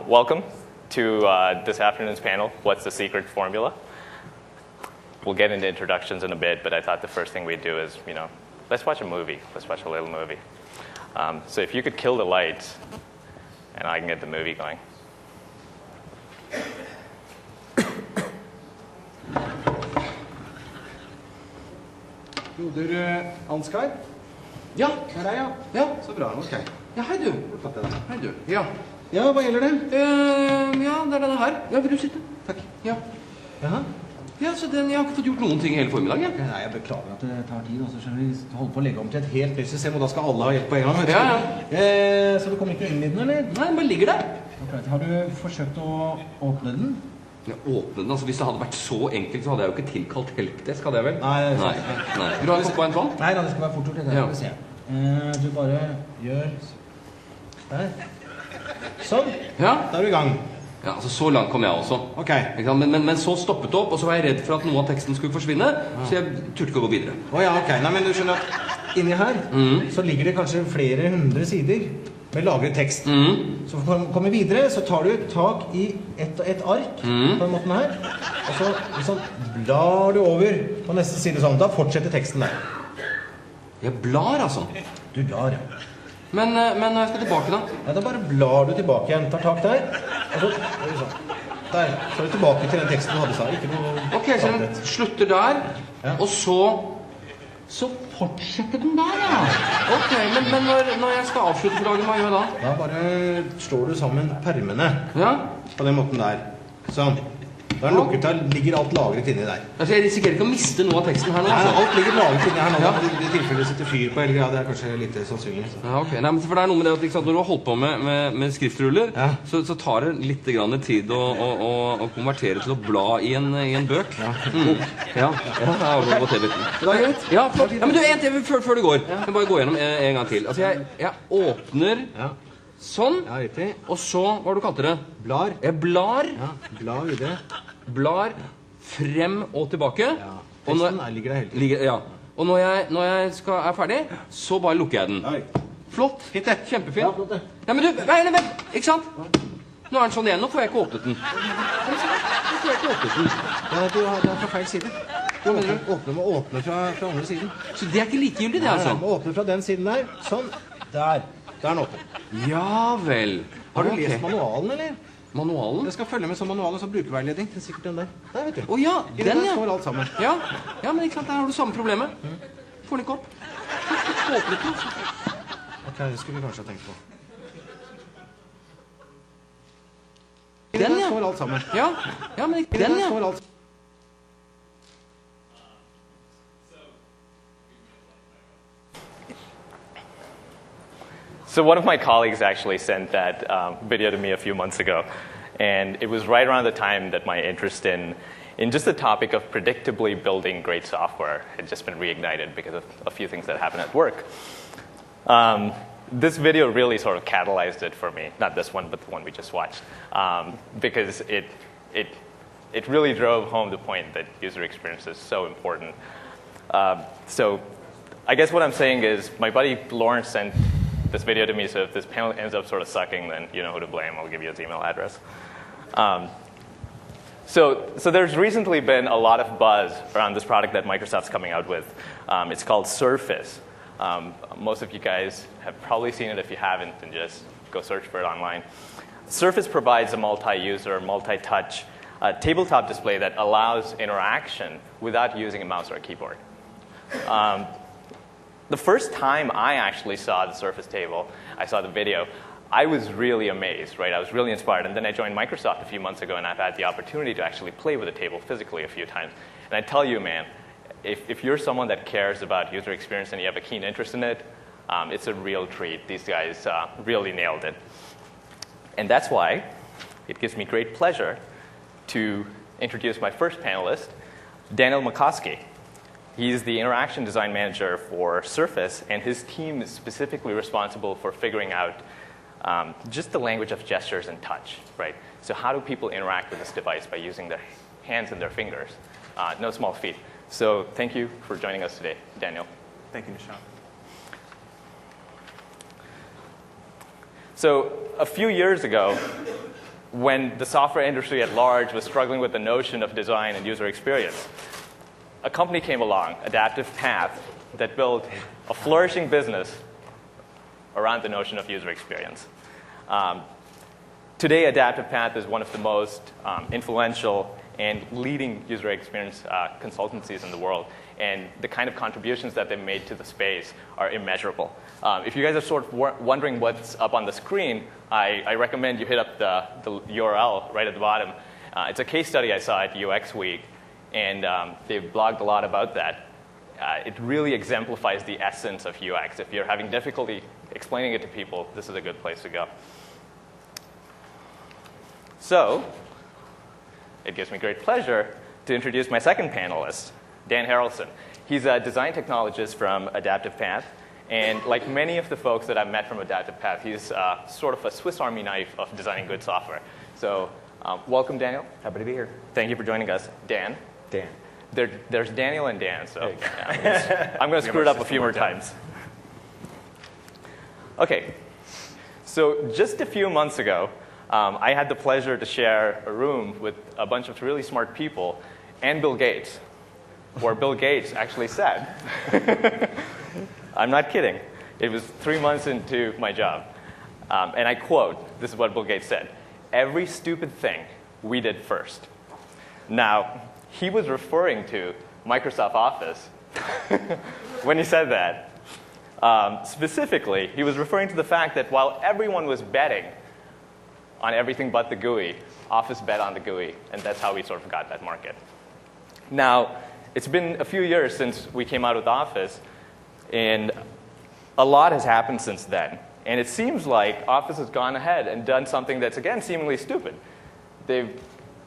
Welcome to this afternoon's panel, What's the Secret Formula? We'll get into introductions in a bit, but I thought the first thing we'd do is, let's watch a movie. Let's watch a little movie. So if you could kill the lights, and I can get the movie going. Broder Ansgar? Ja. Det er deg, ja. Ja. Så bra, ok. Ja, hei du. Hei du. Ja. Ja, hva gjelder det? Ja, det er denne her. Ja, vil du sitte? Takk. Ja. Jaha. Ja, så jeg har ikke fått gjort noen ting hele formiddagen. Nei, jeg beklager at det tar tid. Så skjønner vi holder på å legge om til et helt nytt system, og da skal alle ha hjelp på en gang. Ja, ja. Så du kommer ikke inn i den, eller? Nei, den bare ligger der. Har du forsøkt å åpne den? Ja, åpne den? Altså, hvis det hadde vært så enkelt, så hadde jeg jo ikke tilkalt helpdesk, hadde jeg vel? Nei. Vil du ha en kopp og en vann? Nei, det skal være fort gjort. Det skal vi se. Du bare gjør der. Sånn. Ja. Da er du i gang. Ja, altså så langt kom jeg også. Ok. Men så stoppet det opp, og så var jeg redd for at noe av teksten skulle forsvinne, så jeg turte ikke å gå videre. Åja, ok. Nei, men du skjønner at inni her, så ligger det kanskje flere hundre sider med lagret tekst. Så for å komme videre, så tar du tak i et ark på den måten her, og så liksom blar du over på neste side sånn. Da fortsetter teksten der. Jeg blar, altså. Du blar, ja. Men når jeg skal tilbake, da? Ja, da bare blar du tilbake igjen. Tar tak der. Og så sånn. Der. Så er du tilbake til den teksten du hadde sagt. Ikke noe... Ok, så den slutter der. Ja. Og så fortsetter den der, ja. Ok, men når jeg skal avslutte for dagen, hva gjør jeg da? Da bare slår du sammen permene. Ja. På den måten der. Sånn. Da er den lukket der, ligger alt lagret inni der. Altså, jeg risikerer ikke å miste noe av teksten her nå, altså. Nei, alt ligger lagret inni her nå. Ja. I tilfelle setter fyr på hele greia, det er kanskje litt sannsynlig. Ja, ok. Nei, men for det er noe med det at når du har holdt på med skriftruller, ja. så tar det litt grann tid å konvertere til å bla i en bøk. Ja. Ja, på TV-en. Det er greit. Ja, flott. Ja, men du, en TV før du går. Jeg kan bare gå gjennom en gang til. Altså, jeg åpner... Ja. Sånn, ja, riktig. Og så, hva du kalte det? Blar. Jeg blar. Ja, blar ut det. Blar frem og tilbake. Ja, teksten ligger der hele tiden. Ja, og når jeg er ferdig, så bare lukker jeg den. Ja, flott. Fint det. Kjempefint. Ja, flott det. Ja, men du, vent, ikke sant? Nå er den sånn igjen, nå får jeg ikke åpnet den. Nå får jeg ikke åpnet den. Ja, det er fra feil side. Du må åpne fra andre siden. Så det er ikke likegyldig det, altså? Du må åpne fra den siden der. Sånn. Der. Der er den åpen. Ja vel. Har du lest manualen, eller? Manualen? Jeg skal følge med som manualen som brukerveiledning. Det er sikkert den der. Der, vet du. Åja, den, ja. Står alt sammen. Ja, men ikke sant, der har du samme problemet. Får den ikke opp. Åpnet den. Ok, det skulle vi kanskje ha tenkt på. Den, ja. Står alt sammen. Ja, men ikke den, ja. Står alt sammen. So one of my colleagues actually sent that video to me a few months ago, and it was right around the time that my interest in just the topic of predictably building great software had just been reignited because of a few things that happened at work. This video really sort of catalyzed it for me, not this one, but the one we just watched, because it really drove home the point that user experience is so important. So I guess what I'm saying is my buddy Lawrence sent this video to me, so if this panel ends up sort of sucking, then you know who to blame. I'll give you his email address. So there's recently been a lot of buzz around this product that Microsoft's coming out with. It's called Surface. Most of you guys have probably seen it. If you haven't, then just go search for it online. Surface provides a multi-user, multi-touch tabletop display that allows interaction without using a mouse or a keyboard. The first time I actually saw the Surface table, I saw the video, I was really amazed, right? I was really inspired. And then I joined Microsoft a few months ago, and I've had the opportunity to actually play with the table physically a few times. And I tell you, man, if you're someone that cares about user experience and you have a keen interest in it, it's a real treat. These guys really nailed it. And that's why it gives me great pleasure to introduce my first panelist, Daniel McCoskey. He's the interaction design manager for Surface, and his team is specifically responsible for figuring out just the language of gestures and touch, right? So how do people interact with this device by using their hands and their fingers? No small feat. So thank you for joining us today, Daniel. Thank you, Nishant. So a few years ago, when the software industry at large was struggling with the notion of design and user experience, a company came along, Adaptive Path, that built a flourishing business around the notion of user experience. Today, Adaptive Path is one of the most influential and leading user experience consultancies in the world. And the kind of contributions that they've made to the space are immeasurable. If you guys are sort of wondering what's up on the screen, I recommend you hit up the URL right at the bottom. It's a case study I saw at UX Week, and they've blogged a lot about that. It really exemplifies the essence of UX. If you're having difficulty explaining it to people, this is a good place to go. So, it gives me great pleasure to introduce my second panelist, Dan Harrelson. He's a design technologist from Adaptive Path. And like many of the folks that I've met from Adaptive Path, he's sort of a Swiss Army knife of designing good software. So welcome, Daniel. Happy to be here. Thank you for joining us. Dan. Dan. There's Daniel and Dan, so yeah, I'm going to screw it up a few more times. OK. So just a few months ago, I had the pleasure to share a room with a bunch of really smart people and Bill Gates, where Bill Gates actually said, I'm not kidding, it was 3 months into my job, and I quote, this is what Bill Gates said, "Every stupid thing we did first." Now, he was referring to Microsoft Office when he said that. Specifically, he was referring to the fact that while everyone was betting on everything but the GUI, Office bet on the GUI, and that's how we sort of got that market. Now, it's been a few years since we came out with Office, and a lot has happened since then. And it seems like Office has gone ahead and done something that's, again, seemingly stupid. They've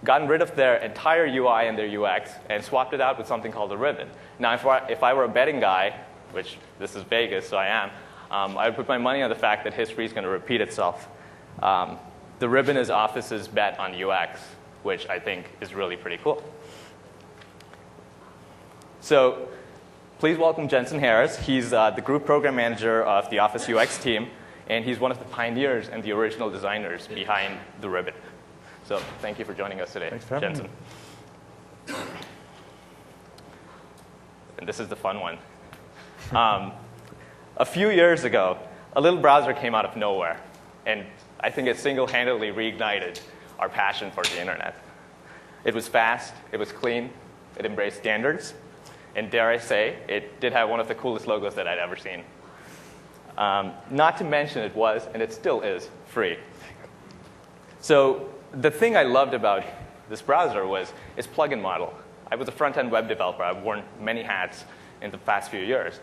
gotten rid of their entire UI and their UX and swapped it out with something called a ribbon. Now, if I were a betting guy, which this is Vegas, so I am, I would put my money on the fact that history is going to repeat itself. The ribbon is Office's bet on UX, which I think is really pretty cool. So please welcome Jensen Harris. He's the group program manager of the Office UX team, and he's one of the pioneers and the original designers behind the ribbon. So thank you for joining us today, Thanks for having Jensen. Me. And this is the fun one. A few years ago, a little browser came out of nowhere, and I think it single-handedly reignited our passion for the internet. It was fast, it was clean, it embraced standards, and dare I say, it did have one of the coolest logos that I'd ever seen. Not to mention it was, and it still is, free. So the thing I loved about this browser was its plugin model. I was a front-end web developer. I've worn many hats in the past few years.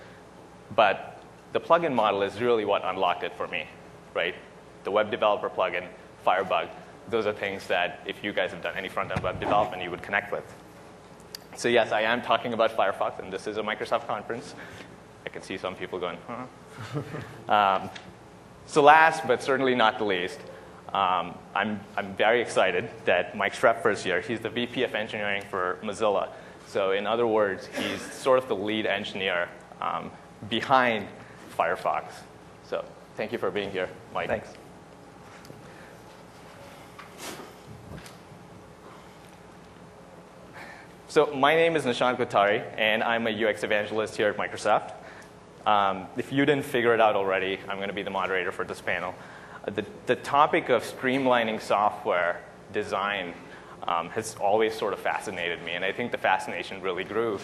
But the plugin model is really what unlocked it for me, right? The web developer plugin, Firebug, those are things that if you guys have done any front-end web development, you would connect with. So yes, I am talking about Firefox, and this is a Microsoft conference. I can see some people going, huh? So last, but certainly not the least, I'm very excited that Mike Schrepfer is here. He's the VP of engineering for Mozilla. So in other words, he's sort of the lead engineer behind Firefox. So thank you for being here, Mike. Thanks. So my name is Nishant Kothari, and I'm a UX evangelist here at Microsoft. If you didn't figure it out already, I'm going to be the moderator for this panel. The topic of streamlining software design has always sort of fascinated me, and I think the fascination really grew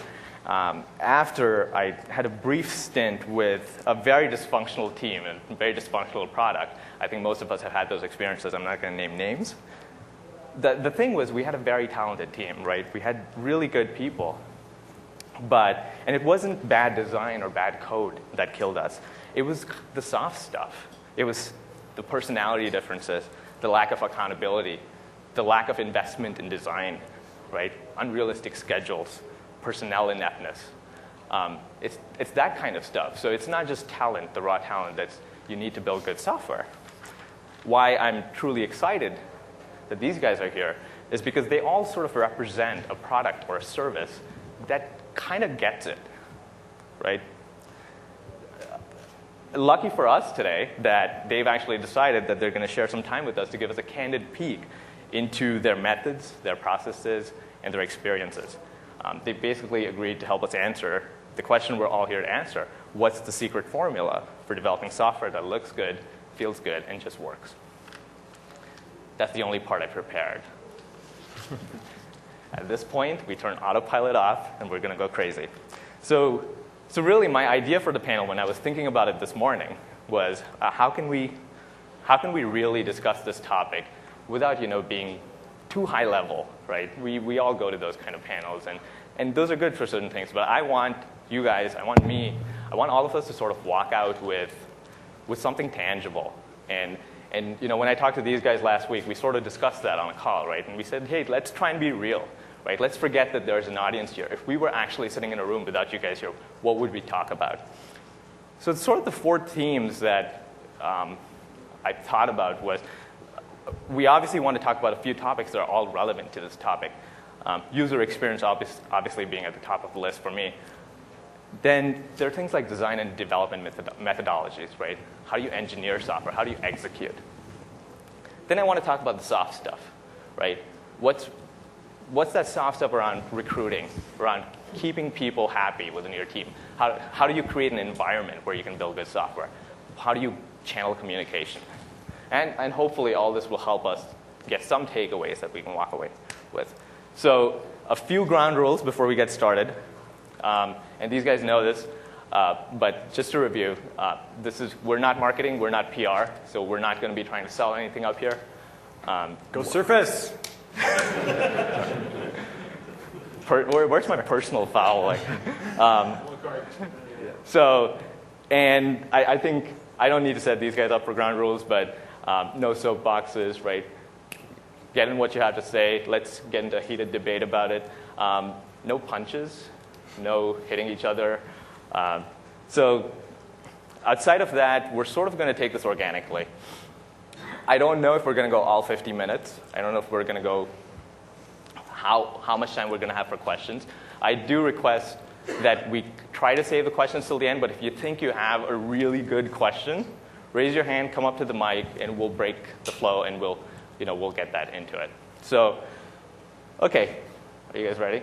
after I had a brief stint with a very dysfunctional team and a very dysfunctional product. I think most of us have had those experiences. I'm not going to name names. The thing was, we had a very talented team, right? We had really good people. And it wasn't bad design or bad code that killed us. It was the soft stuff. It was the personality differences, the lack of accountability, the lack of investment in design, right? Unrealistic schedules, personnel ineptness. It's that kind of stuff. So it's not just talent, the raw talent that you need to build good software. Why I'm truly excited that these guys are here is because they all sort of represent a product or a service that kind of gets it, right? Lucky for us today that they've actually decided that they're going to share some time with us to give us a candid peek into their methods, their processes, and their experiences. They basically agreed to help us answer the question we're all here to answer. What's the secret formula for developing software that looks good, feels good, and just works? That's the only part I prepared. At this point, we turn autopilot off, and we're going to go crazy. So really, my idea for the panel, when I was thinking about it this morning, was how can we really discuss this topic without being too high level, right? We all go to those kind of panels, and those are good for certain things. But I want you guys, I want all of us to sort of walk out with something tangible. And when I talked to these guys last week, we sort of discussed that on a call, right? And we said, hey, let's try and be real. Right? Let's forget that there's an audience here. If we were actually sitting in a room without you guys here, what would we talk about? So it's sort of the 4 themes that I thought about was, we obviously want to talk about a few topics that are all relevant to this topic. User experience obviously being at the top of the list for me. Then there are things like design and development methodologies, right? How do you engineer software? How do you execute? Then I want to talk about the soft stuff, right? What's that soft stuff around recruiting, around keeping people happy within your team? How do you create an environment where you can build good software? How do you channel communication? And hopefully all this will help us get some takeaways that we can walk away with. So a few ground rules before we get started. And these guys know this, but just to review, we're not marketing, we're not PR, so we're not going to be trying to sell anything up here. Go Surface! Where's my personal foul? And I think I don't need to set these guys up for ground rules, but no soapboxes, right? Get in what you have to say. Let's get into a heated debate about it. No punches, no hitting each other. So outside of that, we're sort of going to take this organically. I don't know if we're going to go all 50 minutes. I don't know if we're going to go how much time we're going to have for questions. I do request that we try to save the questions till the end, but if you think you have a really good question, raise your hand, come up to the mic, and we'll break the flow, and we'll get that into it. So, okay, are you guys ready?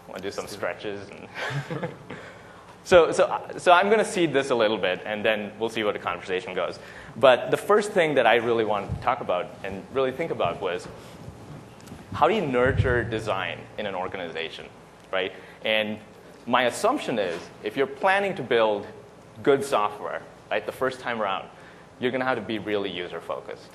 Want to do some stretches? And So I'm going to seed this a little bit, and then we'll see where the conversation goes. But the first thing that I really wanted to talk about and really think about was, how do you nurture design in an organization, right? And my assumption is, if you're planning to build good software, right, the first time around, you're going to have to be really user-focused.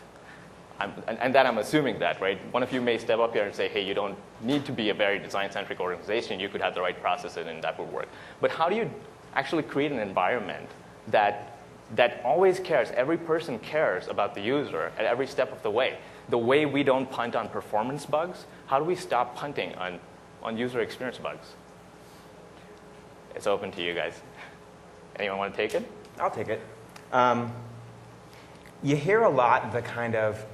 And that I'm assuming that, right? One of you may step up here and say, hey, you don't need to be a very design-centric organization. You could have the right processes, and that would work. But how do you actually create an environment that always cares? Every person cares about the user at every step of the way. The way we don't punt on performance bugs, how do we stop punting on user experience bugs? It's open to you guys. Anyone want to take it? I'll take it. You hear a lot the kind of,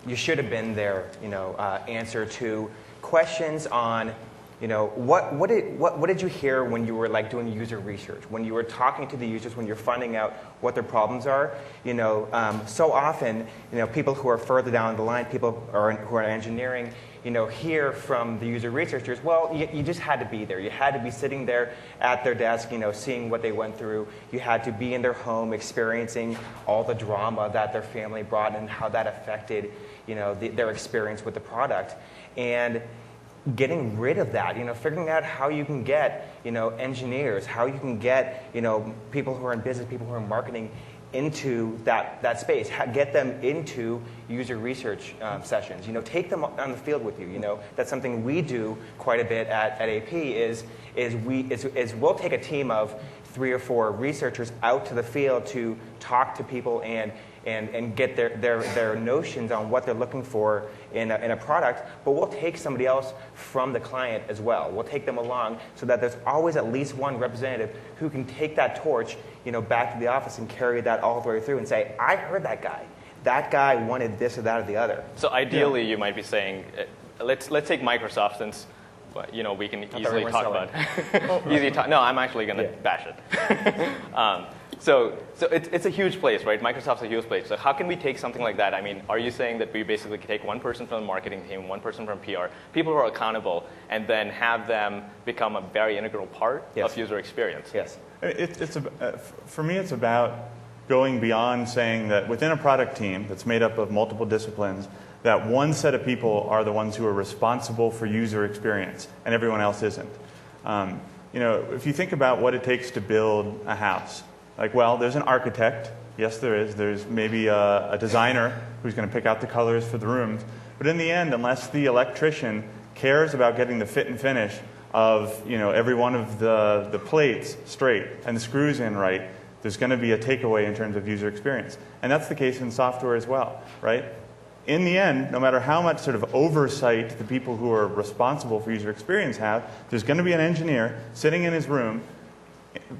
you should have been there, answer to questions on, what did you hear when you were doing user research, when you were talking to the users, when you're finding out what their problems are. So often, people who are further down the line, people who are in engineering, hear from the user researchers, well, you just had to be there. You had to be sitting there at their desk, seeing what they went through. You had to be in their home, experiencing all the drama that their family brought and how that affected, their experience with the product. And getting rid of that, figuring out how you can get, engineers, how you can get, people who are in business, people who are in marketing into that space, get them into user research sessions. Take them on the field with you. That's something we do quite a bit at AP. Is we'll take a team of 3 or 4 researchers out to the field to talk to people and get their notions on what they're looking for in a product, but we'll take somebody else from the client as well. We'll take them along so that there's always at least one representative who can take that torch, back to the office and carry that all the way through and say, I heard that guy. That guy wanted this or that or the other. So ideally, you might be saying, let's take Microsoft, since but we can thought easily we talk weren't about. Easy talk. No, I'm actually going to bash it. So it's a huge place, right? Microsoft's a huge place. So how can we take something like that? I mean, are you saying that we basically take one person from the marketing team, one person from PR, people who are accountable, and then have them become a very integral part of user experience? Yes. For me, it's about going beyond saying that within a product team that's made up of multiple disciplines, that one set of people are the ones who are responsible for user experience, and everyone else isn't. If you think about what it takes to build a house, there's an architect. Yes, there is. There's maybe a designer who's going to pick out the colors for the rooms. But in the end, unless the electrician cares about getting the fit and finish of every one of the plates straight and the screws in right, there's going to be a takeaway in terms of user experience. And that's the case in software as well, right? In the end, no matter how much sort of oversight the people who are responsible for user experience have, there's going to be an engineer sitting in his room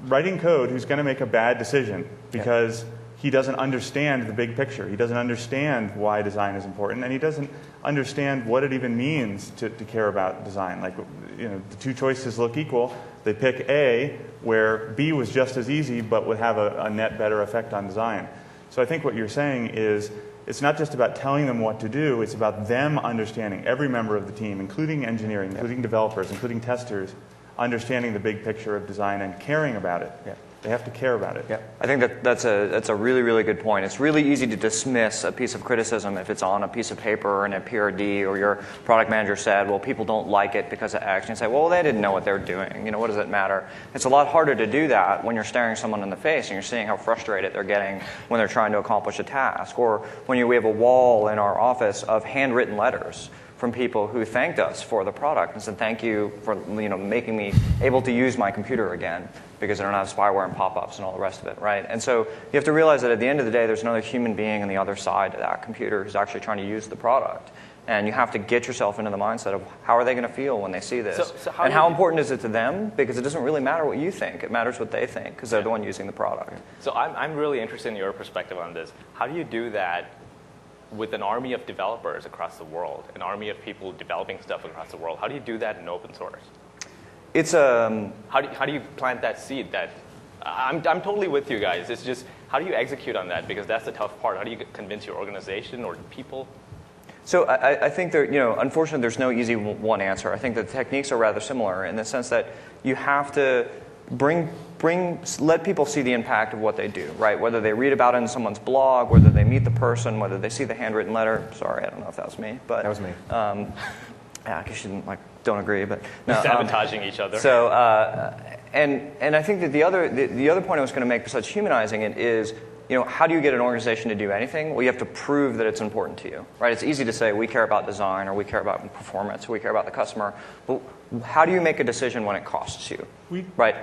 writing code who's going to make a bad decision because he doesn't understand the big picture. He doesn't understand why design is important, and he doesn't understand what it even means to care about design. The two choices look equal. They pick A, where B was just as easy but would have a net better effect on design. So I think what you're saying is it's not just about telling them what to do, it's about them understanding, every member of the team, including engineering, including developers, including testers, understanding the big picture of design and caring about it. Yeah. They have to care about it. Yeah. I think that's a really, really good point. It's really easy to dismiss a piece of criticism if it's on a piece of paper in a PRD, or your product manager said, well, people don't like it because of X. And you say, well, they didn't know what they're doing. What does it matter? It's a lot harder to do that when you're staring someone in the face and you're seeing how frustrated they're getting when they're trying to accomplish a task. Or when we have a wall in our office of handwritten letters from people who thanked us for the product and said, thank you for making me able to use my computer again because I don't have spyware and pop-ups and all the rest of it, right? And so you have to realize that at the end of the day, there's another human being on the other side of that computer who's actually trying to use the product. And you have to get yourself into the mindset of how are they going to feel when they see this? And how important is it to them? Because it doesn't really matter what you think. It matters what they think because they're the one using the product. So I'm really interested in your perspective on this. How do you do that with an army of developers across the world, an army of people developing stuff across the world? How do you do that in open source? It's how do you plant that seed? That I'm totally with you guys. It's just how do you execute on that? Because that's the tough part. How do you convince your organization or people? So I think unfortunately, there's no easy one answer. I think the techniques are rather similar in the sense that you have to let people see the impact of what they do, right? Whether they read about it in someone's blog, whether they meet the person, whether they see the handwritten letter. Sorry, I don't know if that was me, but That was me. I guess you don't agree, but no, sabotaging each other. So and I think that the other point I was going to make besides humanizing it is, how do you get an organization to do anything? Well, you have to prove that it's important to you, right? It's easy to say we care about design, or we care about performance, or we care about the customer, but how do you make a decision when it costs you, right?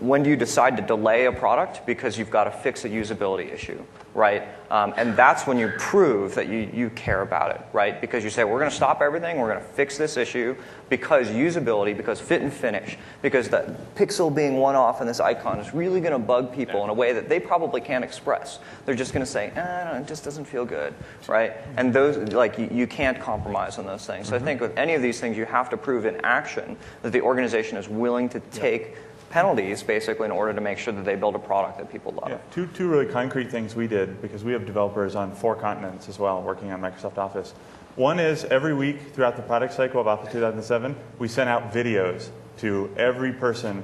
When do you decide to delay a product because you've got to fix a usability issue, right? And that's when you prove that you care about it, right? Because you say, we're going to stop everything, we're going to fix this issue because usability, because fit and finish, because that pixel being one off in this icon is really going to bug people in a way that they probably can't express. They're just going to say, no, it just doesn't feel good, right? And those, you can't compromise on those things. So I think with any of these things, you have to prove in action that the organization is willing to take penalties, basically, in order to make sure that they build a product that people love. Yeah. Two really concrete things we did, because we have developers on 4 continents as well working on Microsoft Office. One is every week throughout the product cycle of Office 2007, we sent out videos to every person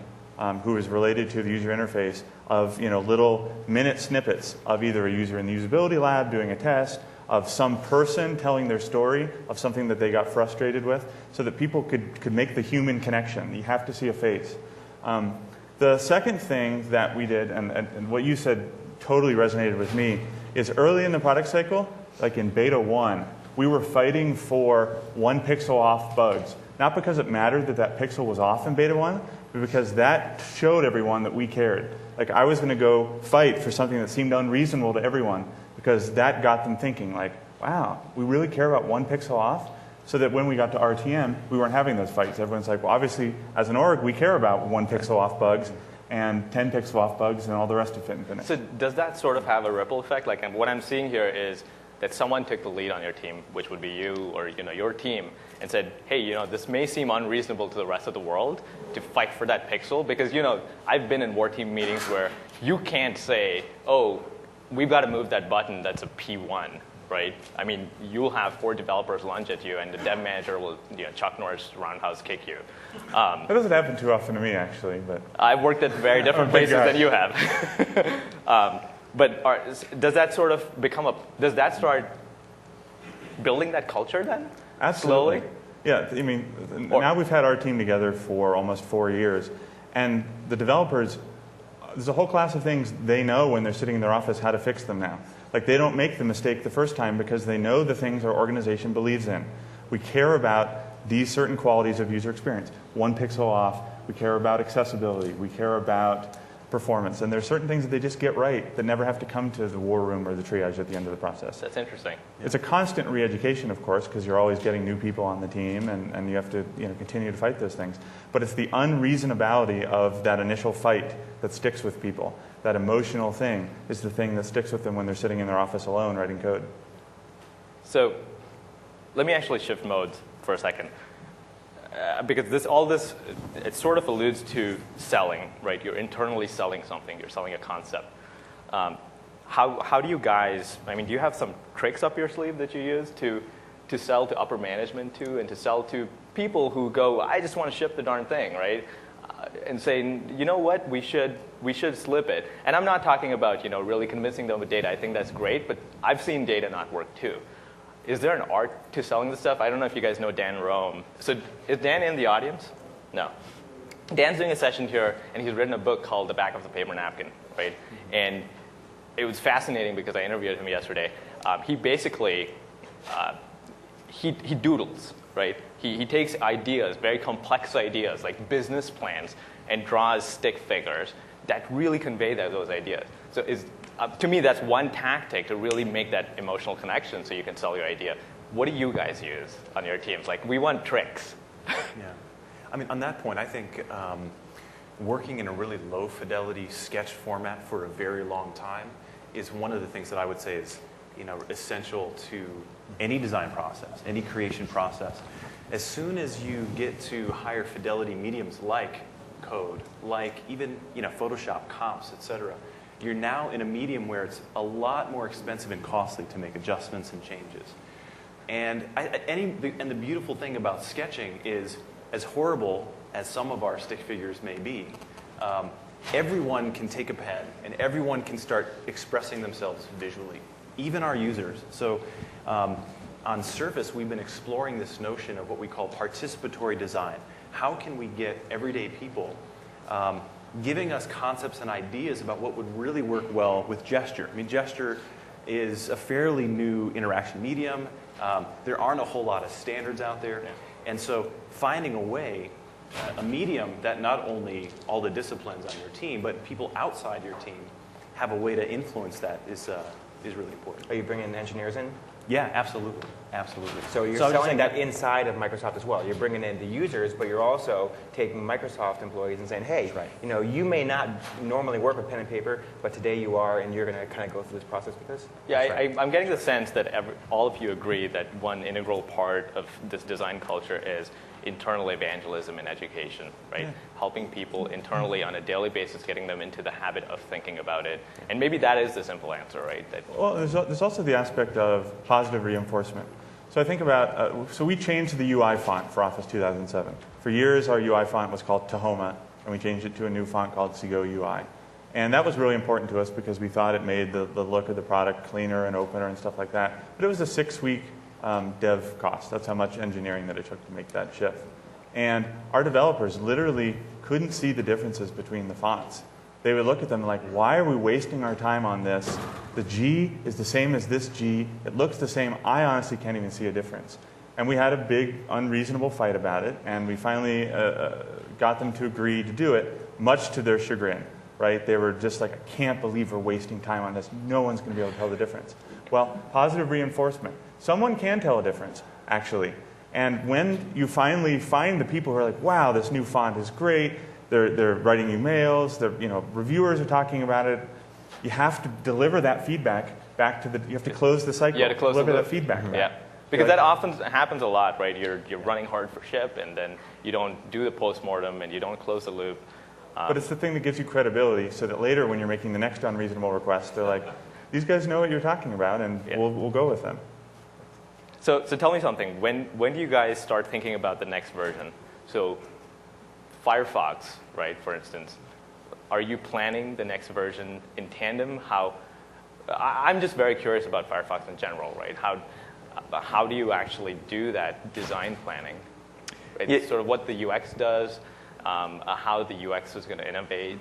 who is related to the user interface of little minute snippets of either a user in the usability lab doing a test, of some person telling their story of something that they got frustrated with, so that people could make the human connection. You have to see a face. The second thing that we did, and what you said totally resonated with me, is early in the product cycle, like in beta 1, we were fighting for 1 pixel off bugs. Not because it mattered that pixel was off in beta 1, but because that showed everyone that we cared. Like, I was going to go fight for something that seemed unreasonable to everyone, because that got them thinking, like, wow, we really care about 1 pixel off? So that when we got to RTM, we weren't having those fights. Everyone's like, well, obviously, as an org, we care about 1 pixel off bugs and 10 pixel off bugs and all the rest of fit and finish. So does that sort of have a ripple effect? Like, what I'm seeing here is that someone took the lead on your team, which would be you or your team, and said, hey, this may seem unreasonable to the rest of the world to fight for that pixel, because I've been in war team meetings where you can't say, oh, we've got to move that button that's a P1, right? I mean, you'll have 4 developers lunge at you, and the dev manager will, Chuck Norris roundhouse kick you. That doesn't happen too often to me, actually. But I've worked at very different places than you have. But does that sort of does that start building that culture then? absolutely. Slowly? Yeah, I mean, now we've had our team together for almost 4 years, and the developers, there's a whole class of things they know when they're sitting in their office how to fix them now. Like, they don't make the mistake the first time because they know the things our organization believes in. We care about these certain qualities of user experience. 1 pixel off. We care about accessibility. We care about performance. And there's certain things that they just get right that never have to come to the war room or the triage at the end of the process. That's interesting. It's a constant re-education, of course, because you're always getting new people on the team, and you have to continue to fight those things. But it's the unreasonability of that initial fight that sticks with people. That emotional thing is the thing that sticks with them when they're sitting in their office alone writing code. So let me actually shift modes for a second. Because all this, it sort of alludes to selling, right? You're internally selling something. You're selling a concept. How do you guys, I mean, do you have some tricks up your sleeve that you use to sell to upper management to, and to sell to people who go, I just want to ship the darn thing, right? And saying, you know what, we should slip it. And I'm not talking about, really convincing them with data. I think that's great, but I've seen data not work too. Is there an art to selling this stuff? I don't know if you guys know Dan Rome. So is Dan in the audience? No. Dan's doing a session here, and he's written a book called The Back of the Paper Napkin, right? And it was fascinating because I interviewed him yesterday. He basically, he doodles, right? He takes ideas, very complex ideas, like business plans, and draws stick figures that really convey those ideas. So to me, that's one tactic to really make that emotional connection so you can sell your idea. What do you guys use on your teams? Like, we want tricks. Yeah. I mean, on that point, I think working in a really low fidelity sketch format for a very long time is one of the things that I would say is essential to any design process, any creation process. As soon as you get to higher fidelity mediums like code, like even Photoshop, comps, etc., you're now in a medium where it's a lot more expensive and costly to make adjustments and changes. And the beautiful thing about sketching is, as horrible as some of our stick figures may be, everyone can take a pen and everyone can start expressing themselves visually, even our users. So on Surface, we've been exploring this notion of what we call participatory design. How can we get everyday people giving us concepts and ideas about what would really work well with gesture? I mean, gesture is a fairly new interaction medium. There aren't a whole lot of standards out there. And so finding a way, a medium that not only all the disciplines on your team, but people outside your team have a way to influence that is really important. Are you bringing engineers in? Yeah, absolutely. Absolutely. So you're selling that inside of Microsoft as well. You're bringing in the users, but you're also taking Microsoft employees and saying, hey, you may not normally work with pen and paper, but today you are, and you're going to kind of go through this process with us? Yeah, I'm getting the sense that all of you agree that one integral part of this design culture is internal evangelism in education, right? Yeah. Helping people internally on a daily basis, getting them into the habit of thinking about it. And maybe that is the simple answer, right? Well, there's also the aspect of positive reinforcement. So I think about, so we changed the UI font for Office 2007. For years, our UI font was called Tahoma, and we changed it to a new font called Seago UI. And that was really important to us because we thought it made the look of the product cleaner and opener and stuff like that. But it was a 6-week dev cost. That's how much engineering that it took to make that shift. And our developers literally couldn't see the differences between the fonts. They would look at them like, why are we wasting our time on this? The G is the same as this G. It looks the same. I honestly can't even see a difference. And we had a big, unreasonable fight about it, and we finally got them to agree to do it, much to their chagrin. Right? They were just like, I can't believe we're wasting time on this. No one's going to be able to tell the difference. Well, positive reinforcement. Someone can tell a difference, actually. And when you finally find the people who are like, wow, this new font is great, they're writing you mails, reviewers are talking about it, you have to deliver that feedback back to the, you have to close the cycle. You have to close the deliver loop. that feedback back. Yeah, because that often happens a lot, right? You're running hard for ship, and then you don't do the postmortem, and you don't close the loop. But it's the thing that gives you credibility, so that later when you're making the next unreasonable request, they're like, these guys know what you're talking about, and we'll go with them. So tell me something. When do you guys start thinking about the next version? So Firefox, right, for instance, are you planning the next version in tandem? I'm just very curious about Firefox in general, right? How do you actually do that design planning? It's sort of what the UX does, how the UX is going to innovate.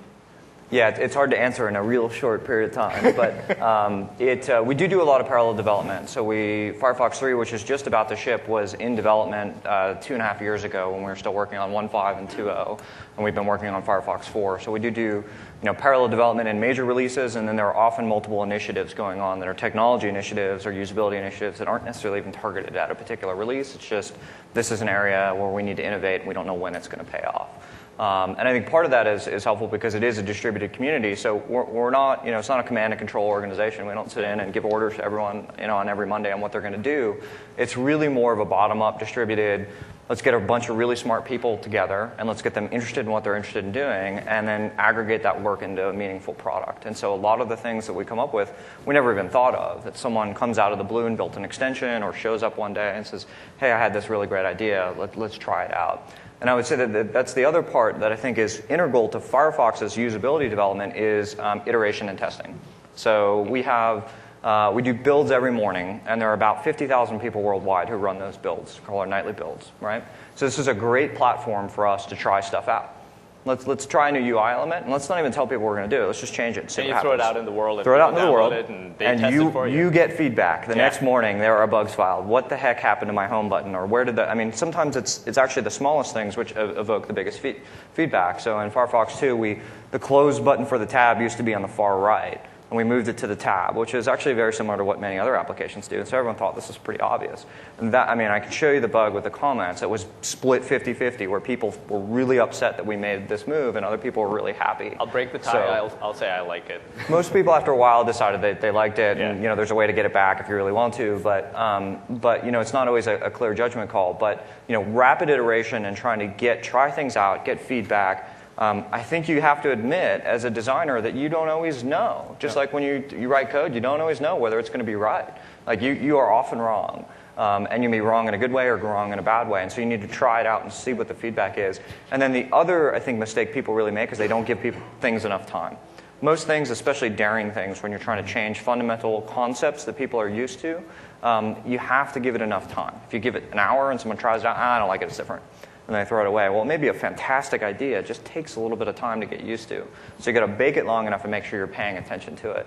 Yeah, it's hard to answer in a real short period of time, but we do a lot of parallel development. So Firefox 3, which is just about to ship, was in development 2.5 years ago when we were still working on 1.5 and 2.0, and we've been working on Firefox 4. So we do parallel development in major releases, and then there are often multiple initiatives going on that are technology initiatives or usability initiatives that aren't necessarily even targeted at a particular release. It's just this is an area where we need to innovate, and we don't know when it's going to pay off. And I think part of that is helpful because it is a distributed community. So we're not, it's not a command and control organization. We don't sit in and give orders to everyone, on every Monday on what they're going to do. It's really more of a bottom-up distributed. Let's get a bunch of really smart people together and let's get them interested in what they're interested in doing, and then aggregate that work into a meaningful product. And so a lot of the things that we come up with, we never even thought of. That someone comes out of the blue and built an extension, or shows up one day and says, "Hey, I had this really great idea. Let's try it out." And I would say that that's the other part that I think is integral to Firefox's usability development is iteration and testing. So we do builds every morning, and there are about 50,000 people worldwide who run those builds, called our nightly builds, right? So this is a great platform for us to try stuff out. Let's try a new UI element, and let's not even tell people what we're going to do. Let's just change it and see what happens. Throw it out in the world. Throw it out in the world, and they test it for you. You get feedback. The next morning, there are bugs filed. What the heck happened to my home button? Or where did sometimes it's actually the smallest things which evoke the biggest feedback. So in Firefox 2, the close button for the tab used to be on the far right, and we moved it to the tab, which is actually very similar to what many other applications do. And so everyone thought this was pretty obvious. And I can show you the bug with the comments. It was split 50-50, where people were really upset that we made this move, and other people were really happy. I'll break the tie. I'll say I like it. Most people, after a while, decided they liked it, and there's a way to get it back if you really want to. But it's not always a clear judgment call. But rapid iteration and trying to try things out, get feedback. I think you have to admit, as a designer, that you don't always know. Just like when you write code, you don't always know whether it's going to be right. Like you are often wrong. And you may be wrong in a good way or wrong in a bad way. And so you need to try it out and see what the feedback is. And then the other, I think, mistake people really make is they don't give people things enough time. Most things, especially daring things, when you're trying to change fundamental concepts that people are used to, you have to give it enough time. If you give it an hour and someone tries it out, I don't like it, it's different, and they throw it away. Well, it may be a fantastic idea. It just takes a little bit of time to get used to. So you got to bake it long enough and make sure you're paying attention to it.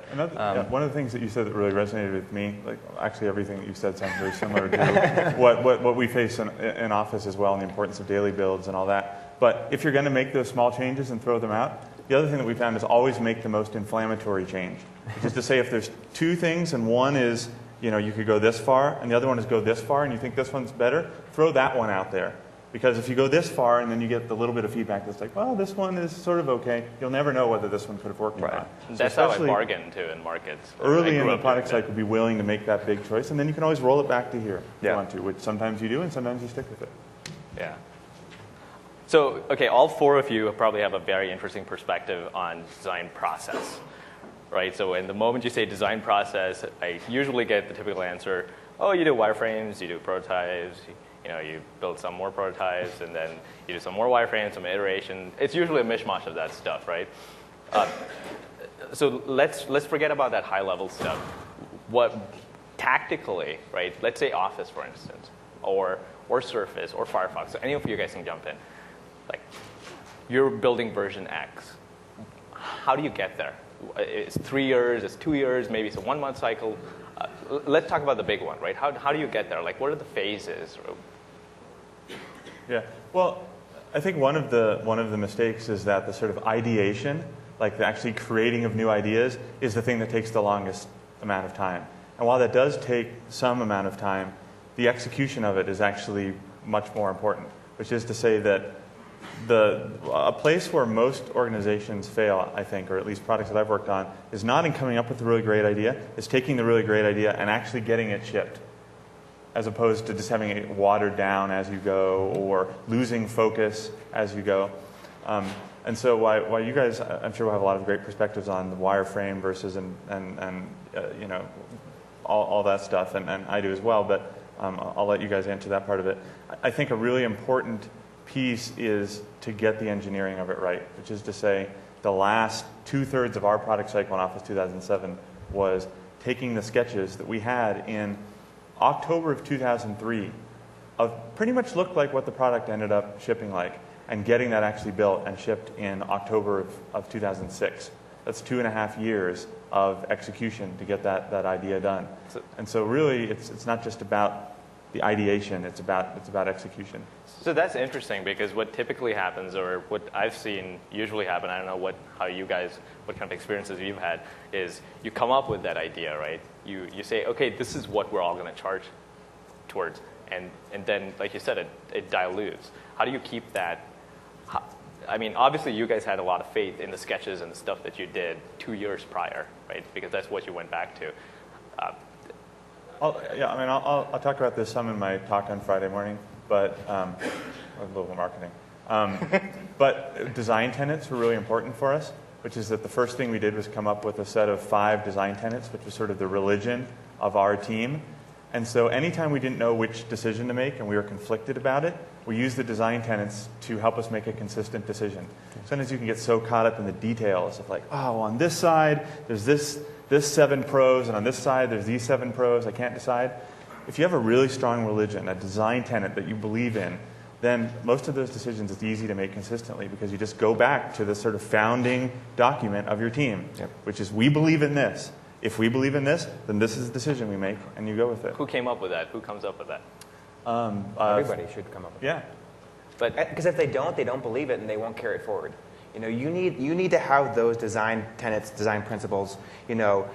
One of the things that you said that really resonated with me, actually everything that you said sounds very similar to what we face in Office as well, and the importance of daily builds and all that. But if you're going to make those small changes and throw them out, the other thing that we found is always make the most inflammatory change. Which is to say, if there's two things and one is, you could go this far, and the other one is go this far, and you think this one's better, throw that one out there. Because if you go this far and then you get the little bit of feedback that's like, well, this one is sort of okay, you'll never know whether this one could have worked or not. That's how I bargain, too, in markets. Early in the product cycle, be willing to make that big choice, and then you can always roll it back to here if you want to, which sometimes you do and sometimes you stick with it. Yeah. So, okay, all four of you probably have a very interesting perspective on design process, right? So in the moment you say design process, I usually get the typical answer, oh, you do wireframes, you do prototypes, you build some more prototypes, and then you do some more wireframes, some iteration. It's usually a mishmash of that stuff, right? So let's forget about that high-level stuff. What tactically, right? Let's say Office, for instance, or Surface, or Firefox. So any of you guys can jump in. Like, you're building version X. How do you get there? It's 3 years, it's 2 years, maybe it's a 1 month cycle. Let's talk about the big one, right? How do you get there? Like, what are the phases? Yeah. Well, I think one of the mistakes is that the sort of ideation, like the actually creating of new ideas, is the thing that takes the longest amount of time. And while that does take some amount of time, the execution of it is actually much more important. Which is to say that a place where most organizations fail, I think, or at least products that I've worked on, is not in coming up with a really great idea, it's taking the really great idea and actually getting it shipped, as opposed to just having it watered down as you go or losing focus as you go. And so while you guys, I'm sure will have a lot of great perspectives on the wireframe versus you know, all that stuff, and I do as well, but I'll let you guys answer that part of it. I think a really important piece is to get the engineering of it right, which is to say the last 2/3 of our product cycle in Office 2007 was taking the sketches that we had in October of 2003 of pretty much looked like what the product ended up shipping like, and getting that actually built and shipped in October of 2006. That's 2.5 years of execution to get that idea done. And so really, it's not just about the ideation, it's about execution. So that's interesting, because what typically happens, or what I've seen usually happen, I don't know what kind of experiences you've had, is you come up with that idea, right? You say, okay, this is what we're all going to charge towards, and then, like you said, it dilutes. How do you keep that? I mean, obviously you guys had a lot of faith in the sketches and the stuff that you did 2 years prior, right? Because that's what you went back to. I'll talk about this some in my talk on Friday morning, but a little marketing. But design tenets were really important for us, which is that the first thing we did was come up with a set of 5 design tenets, which was sort of the religion of our team. And so anytime we didn't know which decision to make and we were conflicted about it, we used the design tenets to help us make a consistent decision. Sometimes you can get so caught up in the details of like, oh, on this side, there's this 7 pros, and on this side, there's these 7 pros. I can't decide. If you have a really strong religion, a design tenet that you believe in, then most of those decisions it's easy to make consistently, because you just go back to the sort of founding document of your team, which is, we believe in this. If we believe in this, then this is the decision we make, and you go with it. Who came up with that? Who comes up with that? Everybody should come up with it. But because if they don't believe it, and they won't carry it forward. You know, you need to have those design tenets, design principles, you know,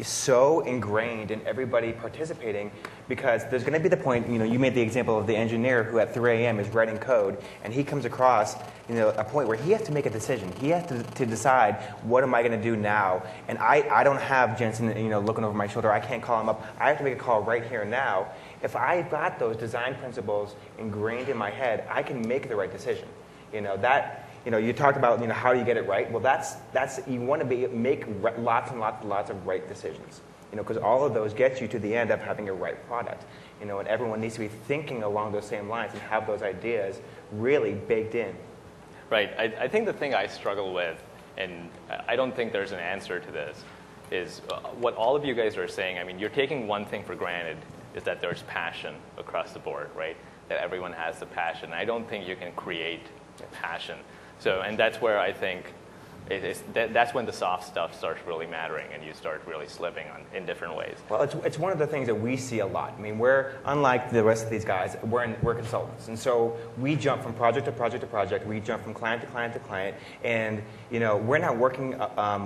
so ingrained in everybody participating, because there's going to be the point, you know, you made the example of the engineer who at 3 a.m. is writing code, and he comes across, you know, a point where he has to make a decision. He has to decide, what am I going to do now? And I don't have Jensen, you know, looking over my shoulder. I can't call him up. I have to make a call right here and now. If I've got those design principles ingrained in my head, I can make the right decision. You know, that. You know, you talked about, you know, how do you get it right? Well, that's you want to make lots and lots of right decisions. You know, because all of those get you to the end of having a right product. You know, and everyone needs to be thinking along those same lines and have those ideas really baked in. Right. I think the thing I struggle with, and I don't think there's an answer to this, is what all of you guys are saying. I mean, you're taking one thing for granted, is that there's passion across the board, right? That everyone has the passion. I don't think you can create passion. So, and that's where I think that's when the soft stuff starts really mattering, and you start really slipping in different ways. Well, it's one of the things that we see a lot. I mean, we're unlike the rest of these guys. We're consultants, and so we jump from project to project to project. We jump from client to client to client, and you know, we're not working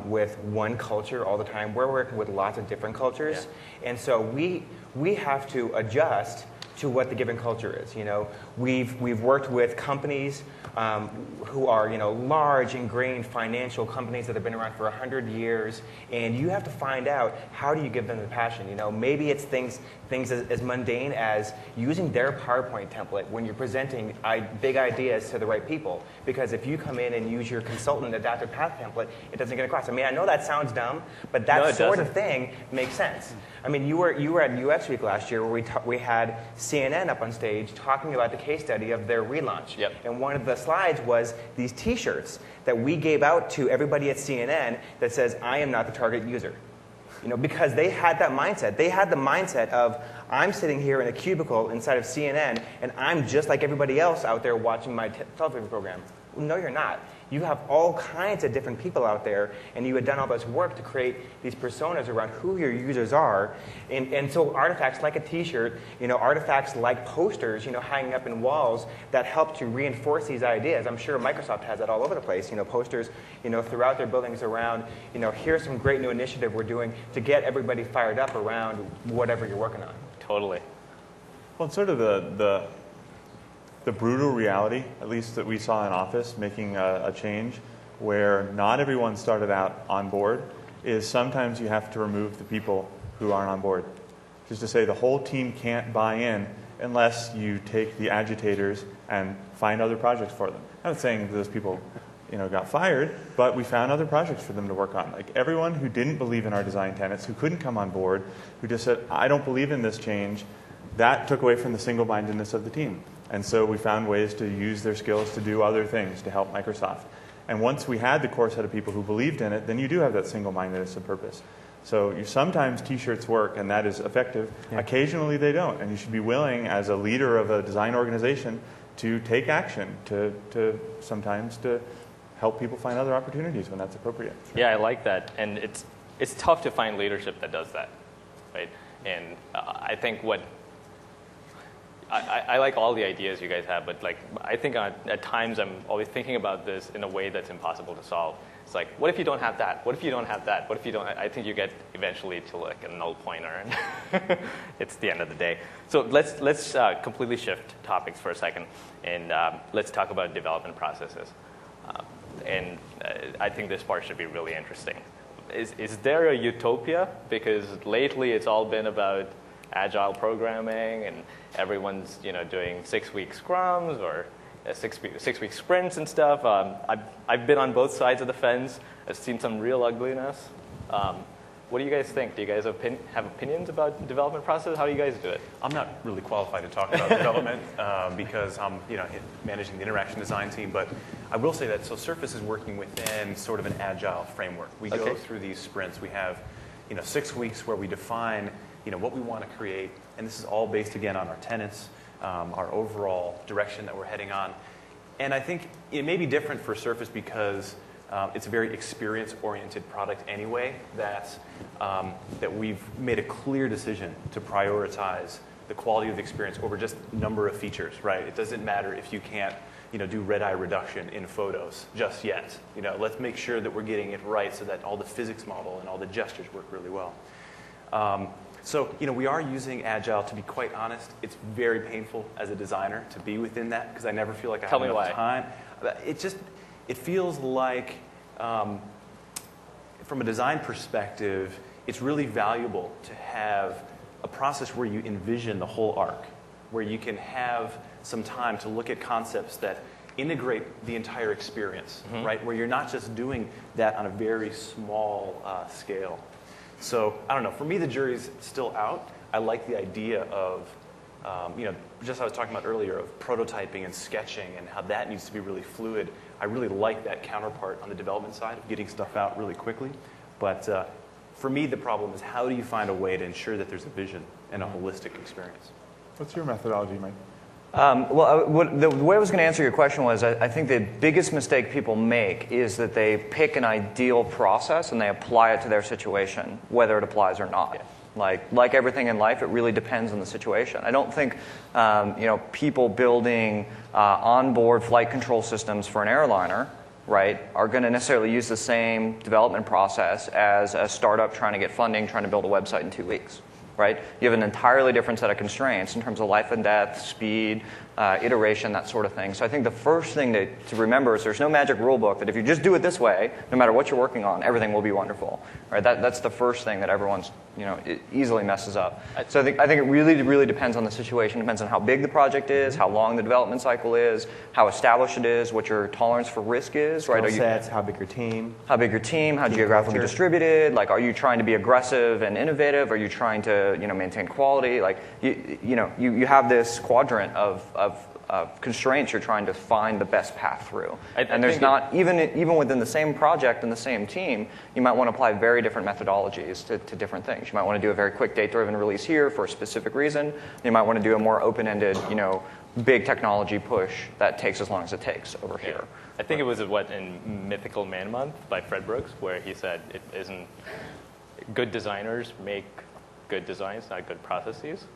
with one culture all the time. We're working with lots of different cultures, and so we have to adjust to what the given culture is. You know, we've worked with companies who are, you know, large, ingrained financial companies that have been around for 100 years, and you have to find out, how do you give them the passion? You know, maybe it's things as mundane as using their PowerPoint template when you're presenting big ideas to the right people. Because if you come in and use your consultant adaptive path template, it doesn't get across. I mean, I know that sounds dumb, but that sort of thing makes sense. I mean, you were at UX Week last year, where we had CNN up on stage talking about the case study of their relaunch. Yep. And one of the slides was these T-shirts that we gave out to everybody at CNN that says, "I am not the target user." You know, because they had that mindset. They had the mindset of, I'm sitting here in a cubicle inside of CNN, and I'm just like everybody else out there watching my television program. No, you're not. You have all kinds of different people out there, and you had done all this work to create these personas around who your users are. And so artifacts like a T-shirt, you know, artifacts like posters, you know, hanging up in walls that help to reinforce these ideas. I'm sure Microsoft has that all over the place, you know, posters, you know, throughout their buildings around, you know, here's some great new initiative we're doing to get everybody fired up around whatever you're working on. Totally. Well, it's sort of the brutal reality, at least that we saw in Office, making a change where not everyone started out on board, is sometimes you have to remove the people who aren't on board. Just to say the whole team can't buy in unless you take the agitators and find other projects for them. I'm not saying those people got fired, but we found other projects for them to work on. Like everyone who didn't believe in our design tenets, who couldn't come on board, who just said, I don't believe in this change, that took away from the single-mindedness of the team. And so we found ways to use their skills to do other things to help Microsoft. And once we had the core set of people who believed in it, then you do have that single-mindedness of purpose. So sometimes T-shirts work, and that is effective. Yeah. Occasionally they don't, and you should be willing, as a leader of a design organization, to take action, to sometimes to help people find other opportunities when that's appropriate. Yeah, I like that, and it's tough to find leadership that does that, right? And I think I like all the ideas you guys have, but I think at times I'm always thinking about this in a way that's impossible to solve. It's like, what if you don't have that? What if you don't have that? What if you don't? I think you get eventually to like a null pointer, and it's the end of the day. So let's completely shift topics for a second, and let's talk about development processes. And I think this part should be really interesting. Is there a utopia? Because lately it's all been about agile programming, and everyone's doing 6-week scrums or 6-week sprints and stuff. I've been on both sides of the fence. I've seen some real ugliness. What do you guys think? Do you guys have opinions about development process? How do you guys do it? I'm not really qualified to talk about development because I'm managing the interaction design team. But I will say that Surface is working within sort of an agile framework. We go through these sprints. We have 6 weeks where we define what we want to create, and this is all based again on our tenets, our overall direction that we're heading on. And I think it may be different for Surface because it's a very experience-oriented product anyway, that we've made a clear decision to prioritize the quality of the experience over just number of features, right? It doesn't matter if you can't do red eye reduction in photos just yet. Let's make sure that we're getting it right so that all the physics model and all the gestures work really well. So we are using Agile. To be quite honest, it's very painful as a designer to be within that because I never feel like I have enough time. It feels like, from a design perspective, it's really valuable to have a process where you envision the whole arc, where you can have some time to look at concepts that integrate the entire experience, right? Where you're not just doing that on a very small scale. So, I don't know. For me, the jury's still out. I like the idea of, just I was talking about earlier, of prototyping and sketching and how that needs to be really fluid. I really like that counterpart on the development side of getting stuff out really quickly. But for me, the problem is how do you find a way to ensure that there's a vision and a holistic experience? What's your methodology, Mike? The way I was going to answer your question was I think the biggest mistake people make is that they pick an ideal process and they apply it to their situation, whether it applies or not. Yeah. Like everything in life, it really depends on the situation. I don't think people building onboard flight control systems for an airliner, right, are going to necessarily use the same development process as a startup trying to get funding, trying to build a website in 2 weeks. Right? You have an entirely different set of constraints in terms of life and death, speed, iteration, that sort of thing. So I think the first thing to remember is there's no magic rule book that if you just do it this way, no matter what you're working on, everything will be wonderful. Right? That's the first thing that everyone's it easily messes up. So I think it really depends on the situation. It depends on how big the project is, how long the development cycle is, how established it is, what your tolerance for risk is. Right? Skill sets, how big your team. How big your team, how geographically distributed. Like, are you trying to be aggressive and innovative? Are you trying to maintain quality? Like, you have this quadrant of constraints you're trying to find the best path through. And there's not, even within the same project and the same team, you might want to apply very different methodologies to different things. You might want to do a very quick date-driven release here for a specific reason. You might want to do a more open-ended, big technology push that takes as long as it takes over here. I think it was in Mythical Man Month by Fred Brooks, where he said it isn't good designers make good designs, not good processes.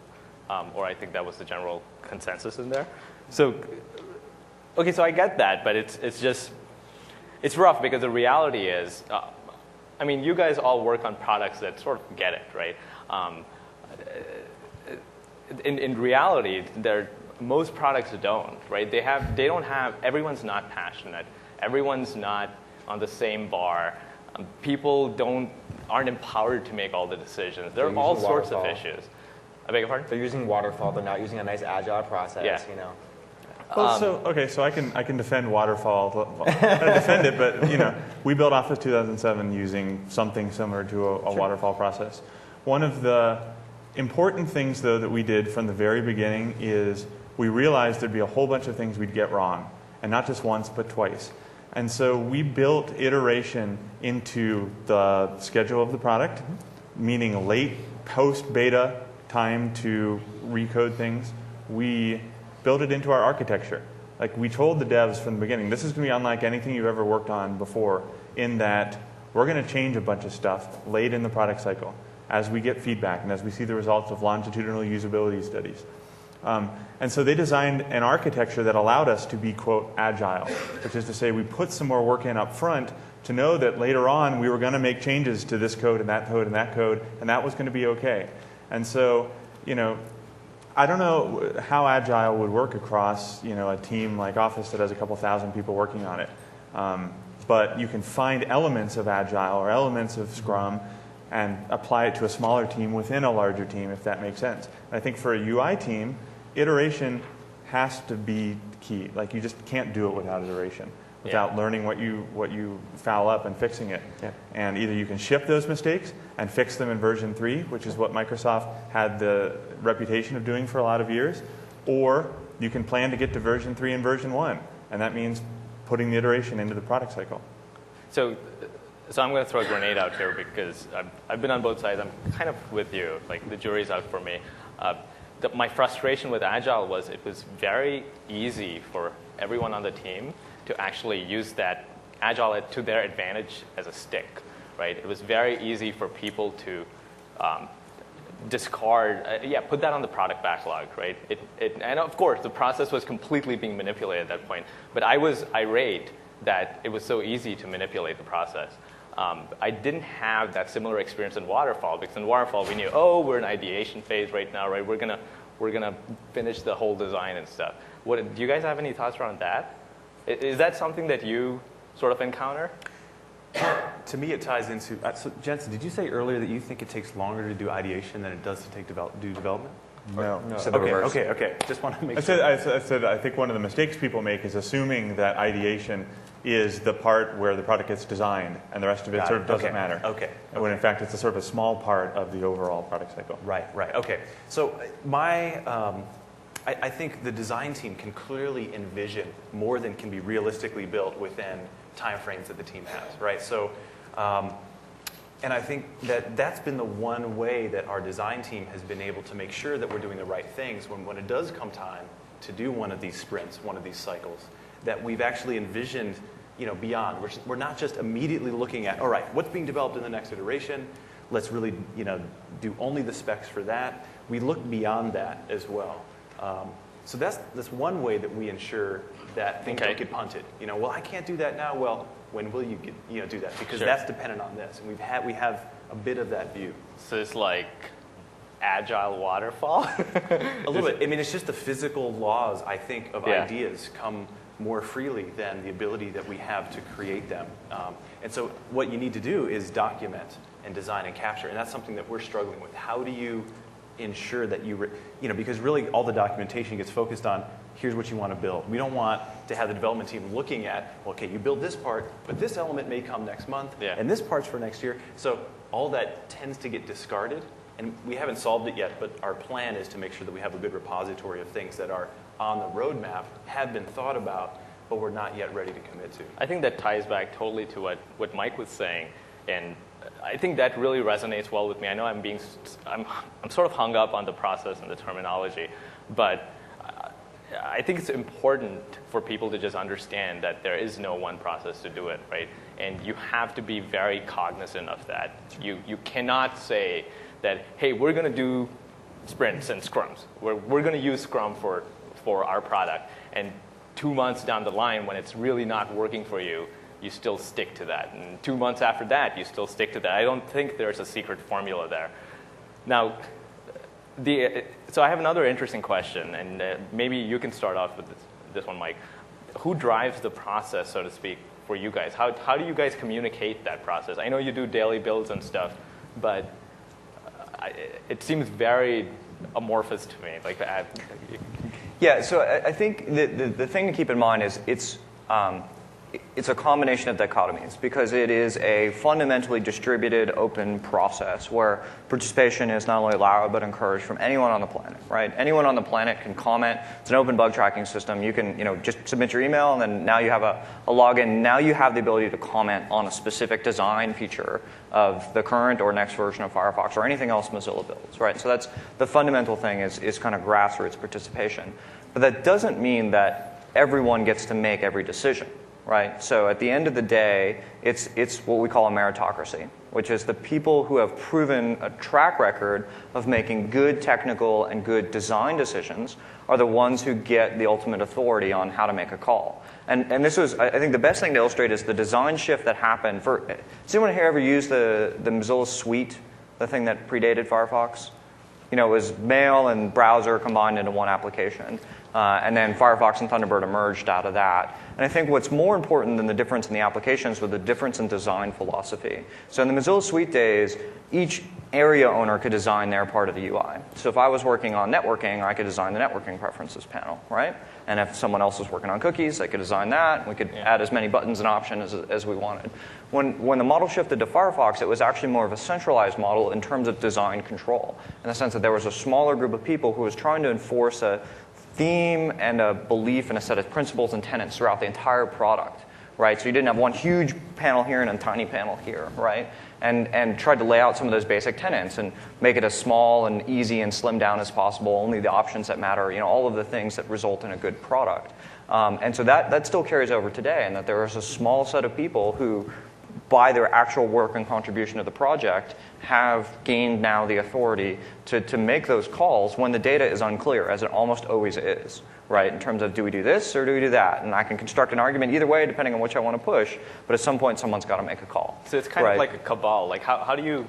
Or I think that was the general consensus in there. So, okay, so I get that, but it's rough because the reality is, you guys all work on products that sort of get it, right? In reality, most products don't, right? They don't have, everyone's not passionate. Everyone's not on the same bar. People aren't empowered to make all the decisions. There are all sorts of issues. I beg your pardon? They're using waterfall. They're not using a nice agile process. Yeah. You know. Well, so I can defend waterfall. Well, not defend it, but we built Office 2007 using something similar to a waterfall process. One of the important things, though, that we did from the very beginning is we realized there'd be a whole bunch of things we'd get wrong, and not just once, but twice. And so we built iteration into the schedule of the product, meaning late post-beta time to recode things. We built it into our architecture. Like we told the devs from the beginning, this is going to be unlike anything you've ever worked on before, in that we're going to change a bunch of stuff late in the product cycle as we get feedback and as we see the results of longitudinal usability studies. And so they designed an architecture that allowed us to be, quote, agile, which is to say we put some more work in up front to know that later on we were going to make changes to this code and that code and that code, and that was going to be okay. And so, I don't know how agile would work across, a team like Office that has a couple thousand people working on it. But you can find elements of agile or elements of Scrum and apply it to a smaller team within a larger team, if that makes sense. And I think for a UI team, iteration has to be key. Like you just can't do it without iteration, without learning what you foul up and fixing it. Yeah. And either you can ship those mistakes and fix them in version 3, which is what Microsoft had the reputation of doing for a lot of years, or you can plan to get to version 3 and version 1, and that means putting the iteration into the product cycle. So I'm going to throw a grenade out here because I've been on both sides. I'm kind of with you. Like the jury's out for me. My frustration with Agile was it was very easy for everyone on the team to actually use that Agile to their advantage as a stick, right? It was very easy for people to discard, put that on the product backlog, right? And of course, the process was completely being manipulated at that point. But I was irate that it was so easy to manipulate the process. I didn't have that similar experience in Waterfall, because in Waterfall we knew, we're in ideation phase right now, right? We're gonna finish the whole design and stuff. Do you guys have any thoughts around that? Is that something that you sort of encounter? To me, it ties into. So Jensen, did you say earlier that you think it takes longer to do ideation than it does to do development? No. Okay. Just want to make sure. I said I think one of the mistakes people make is assuming that ideation is the part where the product gets designed and the rest of it sort of doesn't matter. Okay. When in fact it's a sort of a small part of the overall product cycle. Right. Okay. So I think the design team can clearly envision more than can be realistically built within timeframes that the team has, right? So, and I think that's been the one way that our design team has been able to make sure that we're doing the right things when it does come time to do one of these sprints, one of these cycles, that we've actually envisioned, beyond. We're not just immediately looking at, all right, what's being developed in the next iteration? Let's really, do only the specs for that. We look beyond that as well. So that's one way that we ensure that things don't get punted. Well, I can't do that now. Well, when will you do that? Because that's dependent on this, and we have a bit of that view. So it's like agile waterfall. A little bit. I mean, it's just the physical laws, I think, of ideas come more freely than the ability that we have to create them. And so what you need to do is document and design and capture, and that's something that we're struggling with. How do you ensure that because really all the documentation gets focused on, here's what you want to build. We don't want to have the development team looking at, okay, you build this part, but this element may come next month, and this part's for next year. So all that tends to get discarded, and we haven't solved it yet, but our plan is to make sure that we have a good repository of things that are on the roadmap, have been thought about, but we're not yet ready to commit to. I think that ties back totally to what Mike was saying, and I think that really resonates well with me. I know I'm sort of hung up on the process and the terminology, but I think it's important for people to just understand that there is no one process to do it, right? And you have to be very cognizant of that. You cannot say that, hey, we're going to do sprints and scrums. We're going to use Scrum for our product. And 2 months down the line, when it's really not working for you, you still stick to that. And 2 months after that, you still stick to that. I don't think there's a secret formula there. Now, So I have another interesting question, and maybe you can start off with this one, Mike. Who drives the process, so to speak, for you guys? How do you guys communicate that process? I know you do daily builds and stuff, but it seems very amorphous to me. Like, yeah, so I think the thing to keep in mind is it's a combination of dichotomies, because it is a fundamentally distributed, open process where participation is not only allowed but encouraged from anyone on the planet, right? Anyone on the planet can comment. It's an open bug tracking system. You can, just submit your email, and then now you have a login. Now you have the ability to comment on a specific design feature of the current or next version of Firefox or anything else Mozilla builds, right? So that's the fundamental thing is kind of grassroots participation. But that doesn't mean that everyone gets to make every decision. Right? So at the end of the day, it's what we call a meritocracy, which is the people who have proven a track record of making good technical and good design decisions are the ones who get the ultimate authority on how to make a call. And this was, I think the best thing to illustrate is the design shift that happened. Does anyone here ever use the Mozilla Suite, the thing that predated Firefox? It was mail and browser combined into one application. And then Firefox and Thunderbird emerged out of that. And I think what's more important than the difference in the applications was the difference in design philosophy. So in the Mozilla Suite days, each area owner could design their part of the UI. So if I was working on networking, I could design the networking preferences panel, right? And if someone else was working on cookies, I could design that. We could add as many buttons and options as we wanted. When the model shifted to Firefox, it was actually more of a centralized model in terms of design control, in the sense that there was a smaller group of people who was trying to enforce a theme and a belief and a set of principles and tenets throughout the entire product, right? So you didn't have one huge panel here and a tiny panel here, right? And tried to lay out some of those basic tenets and make it as small and easy and slimmed down as possible, only the options that matter, all of the things that result in a good product. And so that still carries over today, and that there is a small set of people who, by their actual work and contribution to the project, have gained now the authority to make those calls when the data is unclear, as it almost always is, right? In terms of, do we do this or do we do that? And I can construct an argument either way depending on which I want to push, but at some point someone's got to make a call. So it's kind of like a cabal. Like how do you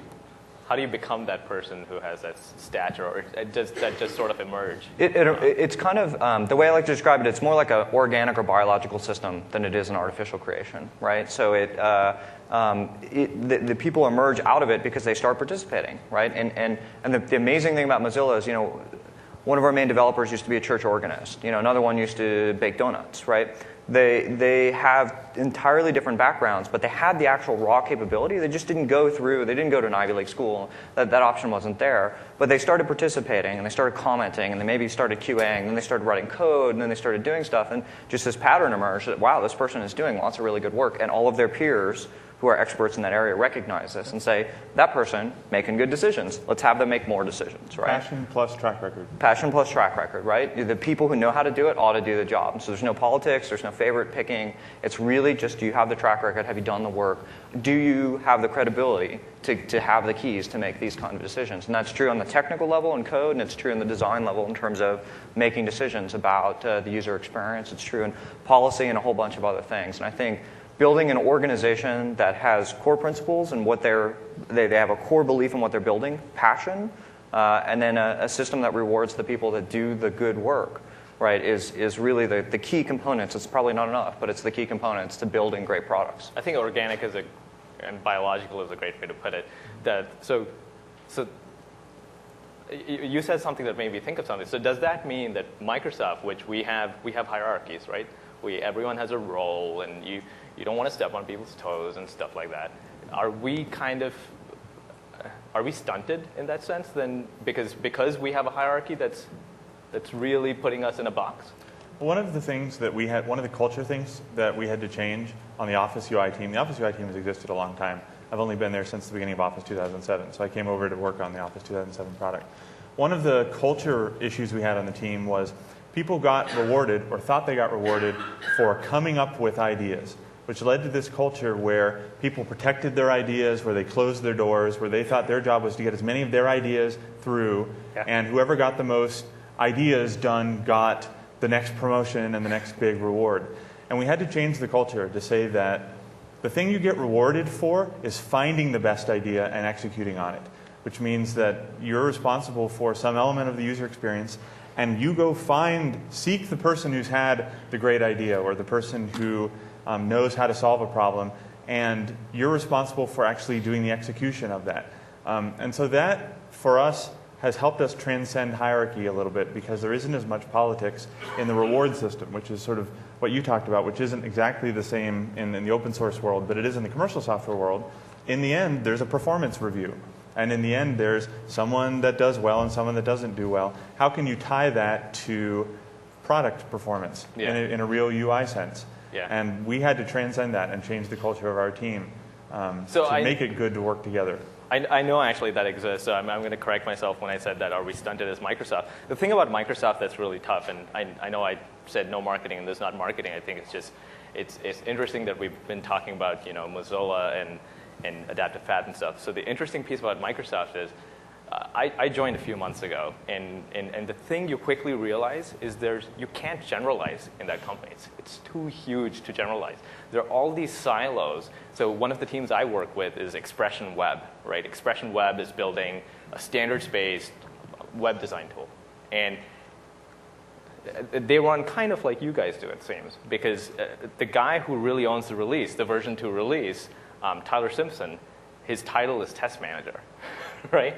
become that person who has that stature, or does that just sort of emerge? It's kind of, the way I like to describe it, it's more like an organic or biological system than it is an artificial creation, right? So the people emerge out of it because they start participating, right? And the amazing thing about Mozilla is, one of our main developers used to be a church organist. Another one used to bake donuts, right? They have entirely different backgrounds, but they had the actual raw capability. They just didn't go to an Ivy League school. That option wasn't there. But they started participating, and they started commenting, and they maybe started QAing, and then they started writing code, and then they started doing stuff, and just this pattern emerged that, wow, this person is doing lots of really good work, and all of their peers who are experts in that area recognize this and say, that person making good decisions. Let's have them make more decisions, right? Passion plus track record. Passion plus track record, right? The people who know how to do it ought to do the job. So there's no politics, there's no favorite picking. It's really just, do you have the track record? Have you done the work? Do you have the credibility to have the keys to make these kind of decisions? And that's true on the technical level in code, and it's true in the design level in terms of making decisions about the user experience. It's true in policy and a whole bunch of other things. And I think building an organization that has core principles and what they have a core belief in what they're building, passion, and then a system that rewards the people that do the good work, right, is really the key components. It's probably not enough, but it's the key components to building great products. I think organic and biological is a great way to put it. So you said something that made me think of something. So does that mean that Microsoft, which we have hierarchies, right? Everyone has a role, and you don't want to step on people's toes and stuff like that. Are we stunted in that sense then, because we have a hierarchy that's really putting us in a box? One of the culture things that we had to change on the Office UI team. The Office UI team has existed a long time. I've only been there since the beginning of Office 2007, so I came over to work on the Office 2007 product. One of the culture issues we had on the team was people got rewarded, or thought they got rewarded, for coming up with ideas, which led to this culture where people protected their ideas, where they closed their doors, where they thought their job was to get as many of their ideas through, and whoever got the most ideas done got the next promotion and the next big reward. And we had to change the culture to say that the thing you get rewarded for is finding the best idea and executing on it. which means that you're responsible for some element of the user experience, and you go seek the person who's had the great idea or the person who knows how to solve a problem, and you're responsible for actually doing the execution of that. And so that, for us, has helped us transcend hierarchy a little bit, because there isn't as much politics in the reward system, which is sort of what you talked about, which isn't exactly the same in the open source world, but it is in the commercial software world. In the end, there's a performance review. And in the end, there's someone that does well and someone that doesn't do well. How can you tie that to product performance in a real UI sense? Yeah. And we had to transcend that and change the culture of our team to make it good to work together. I know actually that exists, so I'm going to correct myself when I said that, are we stunted as Microsoft? The thing about Microsoft that's really tough, and I know I said no marketing and there's not marketing, I think it's just, it's interesting that we've been talking about, you know, Mozilla and adaptive fat and stuff. So the interesting piece about Microsoft is, I joined a few months ago, and the thing you quickly realize is you can't generalize in that company. It's too huge to generalize. There are all these silos. So one of the teams I work with is Expression Web, right? Expression Web is building a standards-based web design tool. And they run kind of like you guys do, it seems, because the guy who really owns the release, the version 2 release, Tyler Simpson, his title is test manager, right?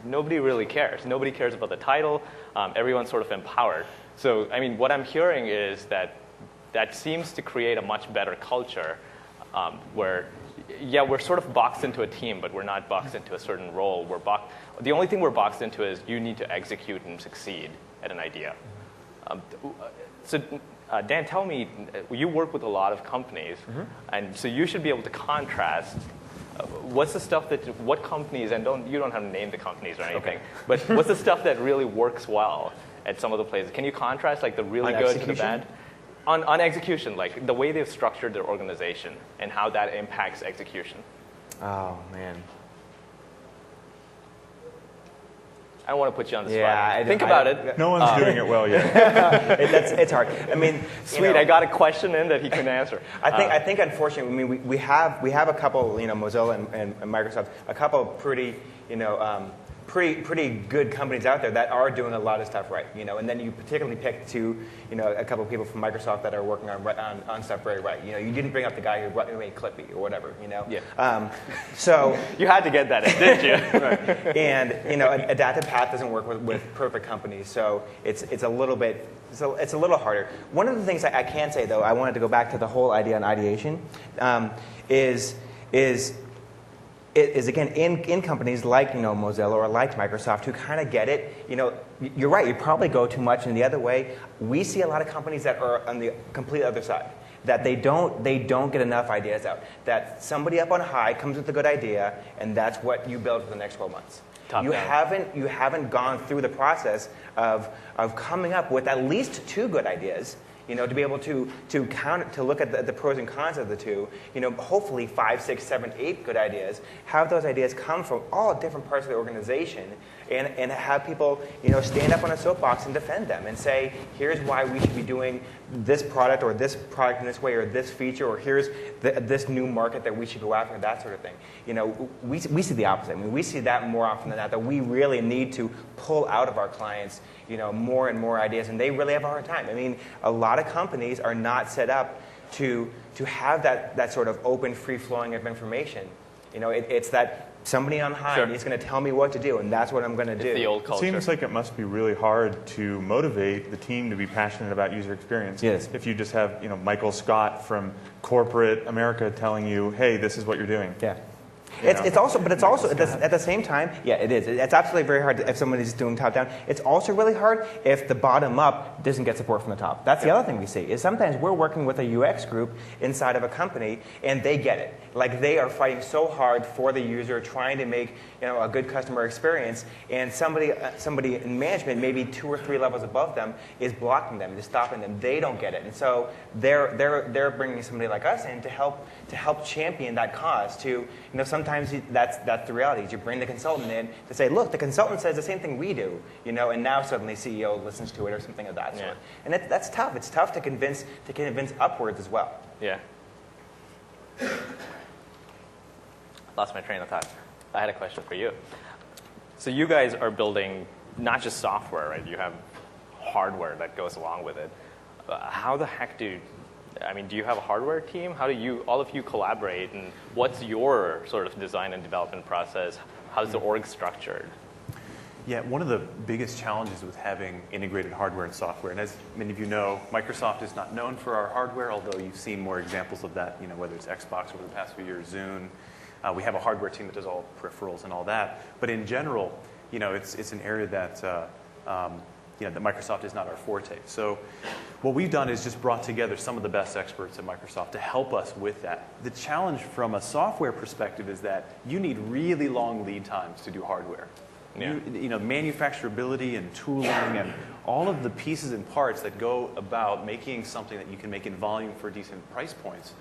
Nobody really cares. Nobody cares about the title. Everyone's sort of empowered. So, I mean, what I'm hearing is that seems to create a much better culture where, yeah, we're sort of boxed into a team, but we're not boxed into a certain role. The only thing we're boxed into is you need to execute and succeed at an idea. So, Dan, tell me, you work with a lot of companies, and so you should be able to contrast what's the stuff what companies, and you don't have to name the companies or anything, but what's the stuff that really works well at some of the places? Can you contrast like the really good to the bad? On execution, like the way they've structured their organization and how that impacts execution. Oh, man. I don't want to put you on the spot. Yeah, Think about it. No one's doing it well yet. It's hard. I mean, Sweet, I got a question in that he can answer. I think unfortunately, I mean, we have a couple, you know, Mozilla and Microsoft, a couple pretty, you know, pretty good companies out there that are doing a lot of stuff right, you know, and then you particularly pick to, you know, a couple of people from Microsoft that are working on stuff very right. You know, you didn't bring up the guy who made Clippy or whatever, you know. Yeah. So you had to get that in, didn't you? Right. And you know, adaptive path doesn't work with perfect companies, so it's a little bit. So it's a little harder. One of the things I can say, though, I wanted to go back to the whole idea on ideation, is again in companies like, you know, Mozilla or like Microsoft, who kind of get it. You know, you're right. You probably go too much in the other way. We see a lot of companies that are on the complete other side, that they don't get enough ideas out. That somebody up on high comes with a good idea, and that's what you build for the next 12 months. You haven't gone through the process of coming up with at least 2 good ideas. You know, to be able to look at the pros and cons of the two, you know, hopefully 5, 6, 7, 8 good ideas. Have those ideas come from all different parts of the organization, and have people, you know, stand up on a soapbox and defend them and say, here's why we should be doing this product or this product in this way or this feature, or here's this new market that we should go after, that sort of thing. You know, we see the opposite. I mean, we see that more often than not, that we really need to pull out of our clients, you know, more and more ideas, and they really have a hard time. I mean, a lot of companies are not set up to have that sort of open, free flowing of information. You know, it's that somebody on high is going to tell me what to do, and that's what I'm going to do. It's the old culture. It seems like it must be really hard to motivate the team to be passionate about user experience. Yes. If you just have, you know, Michael Scott from corporate America telling you, hey, this is what you're doing. Yeah. It's also at the same time, yeah, it is. It's absolutely very hard if somebody's doing top down. It's also really hard if the bottom up doesn't get support from the top. That's the other thing we see, is sometimes we're working with a UX group inside of a company, and they get it. Like, they are fighting so hard for the user, trying to make, you know, a good customer experience, and somebody in management, maybe 2 or 3 levels above them, is blocking them, is stopping them. They don't get it, and so they're bringing somebody like us in to help champion that cause. To, you know, sometimes that's the reality. Is you bring the consultant in to say, look, the consultant says the same thing we do, you know, and now suddenly CEO listens to it or something of that sort. And that's tough. It's tough to convince upwards as well. Yeah. Lost my train of thought. I had a question for you. So you guys are building not just software, right? You have hardware that goes along with it. How the heck do you have a hardware team? How do all of you collaborate, and what's your sort of design and development process? How's the org structured? Yeah, one of the biggest challenges with having integrated hardware and software, and as many of you know, Microsoft is not known for our hardware, although you've seen more examples of that, whether it's Xbox over the past few years, Zune. We have a hardware team that does all peripherals and all that. But in general, it's an area that that Microsoft is not our forte. So what we've done is just brought together some of the best experts at Microsoft to help us with that. The challenge from a software perspective is that you need really long lead times to do hardware. Yeah. Manufacturability and tooling and all of the pieces and parts that go about making something that you can make in volume for decent price points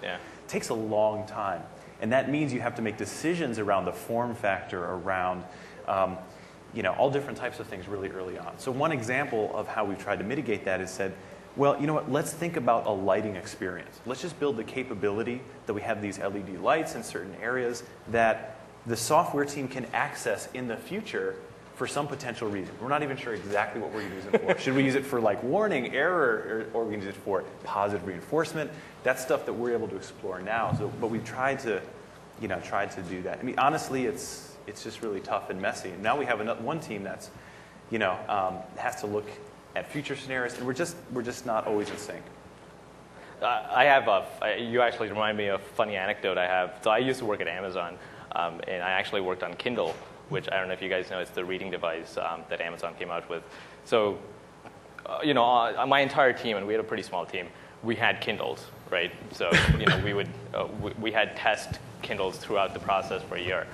takes a long time. And that means you have to make decisions around the form factor, around all different types of things really early on. So one example of how we've tried to mitigate that is said, well, you know what, let's think about a lighting experience. Let's just build the capability that we have these LED lights in certain areas that the software team can access in the future for some potential reason. We're not even sure exactly what we're going to use it for. Should we use it for like warning, error, or we can use it for positive reinforcement? That's stuff that we're able to explore now. So, but we've tried to do that. I mean, honestly, it's just really tough and messy. And now we have one team that's, has to look at future scenarios, and we're just not always in sync. You actually remind me of a funny anecdote I have. So I used to work at Amazon, and I actually worked on Kindle, which I don't know if you guys know, it's the reading device that Amazon came out with. So, my entire team, and we had a pretty small team, we had Kindles, right? So, we had test Kindles throughout the process for a year.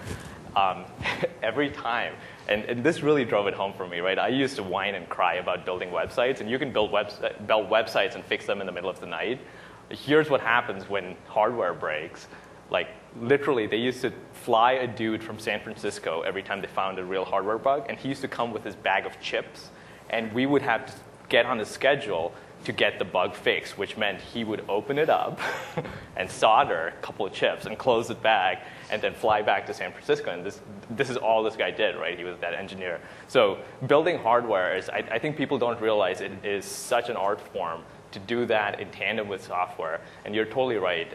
Every time, and this really drove it home for me, right? I used to whine and cry about building websites, and you can build websites and fix them in the middle of the night. Here's what happens when hardware breaks. Like, literally, they used to fly a dude from San Francisco every time they found a real hardware bug, and he used to come with his bag of chips, and we would have to get on a schedule to get the bug fixed, which meant he would open it up and solder a couple of chips and close the bag and then fly back to San Francisco. And this is all this guy did, right? He was that engineer. So building hardware is, I think people don't realize it is such an art form to do that in tandem with software. And you're totally right.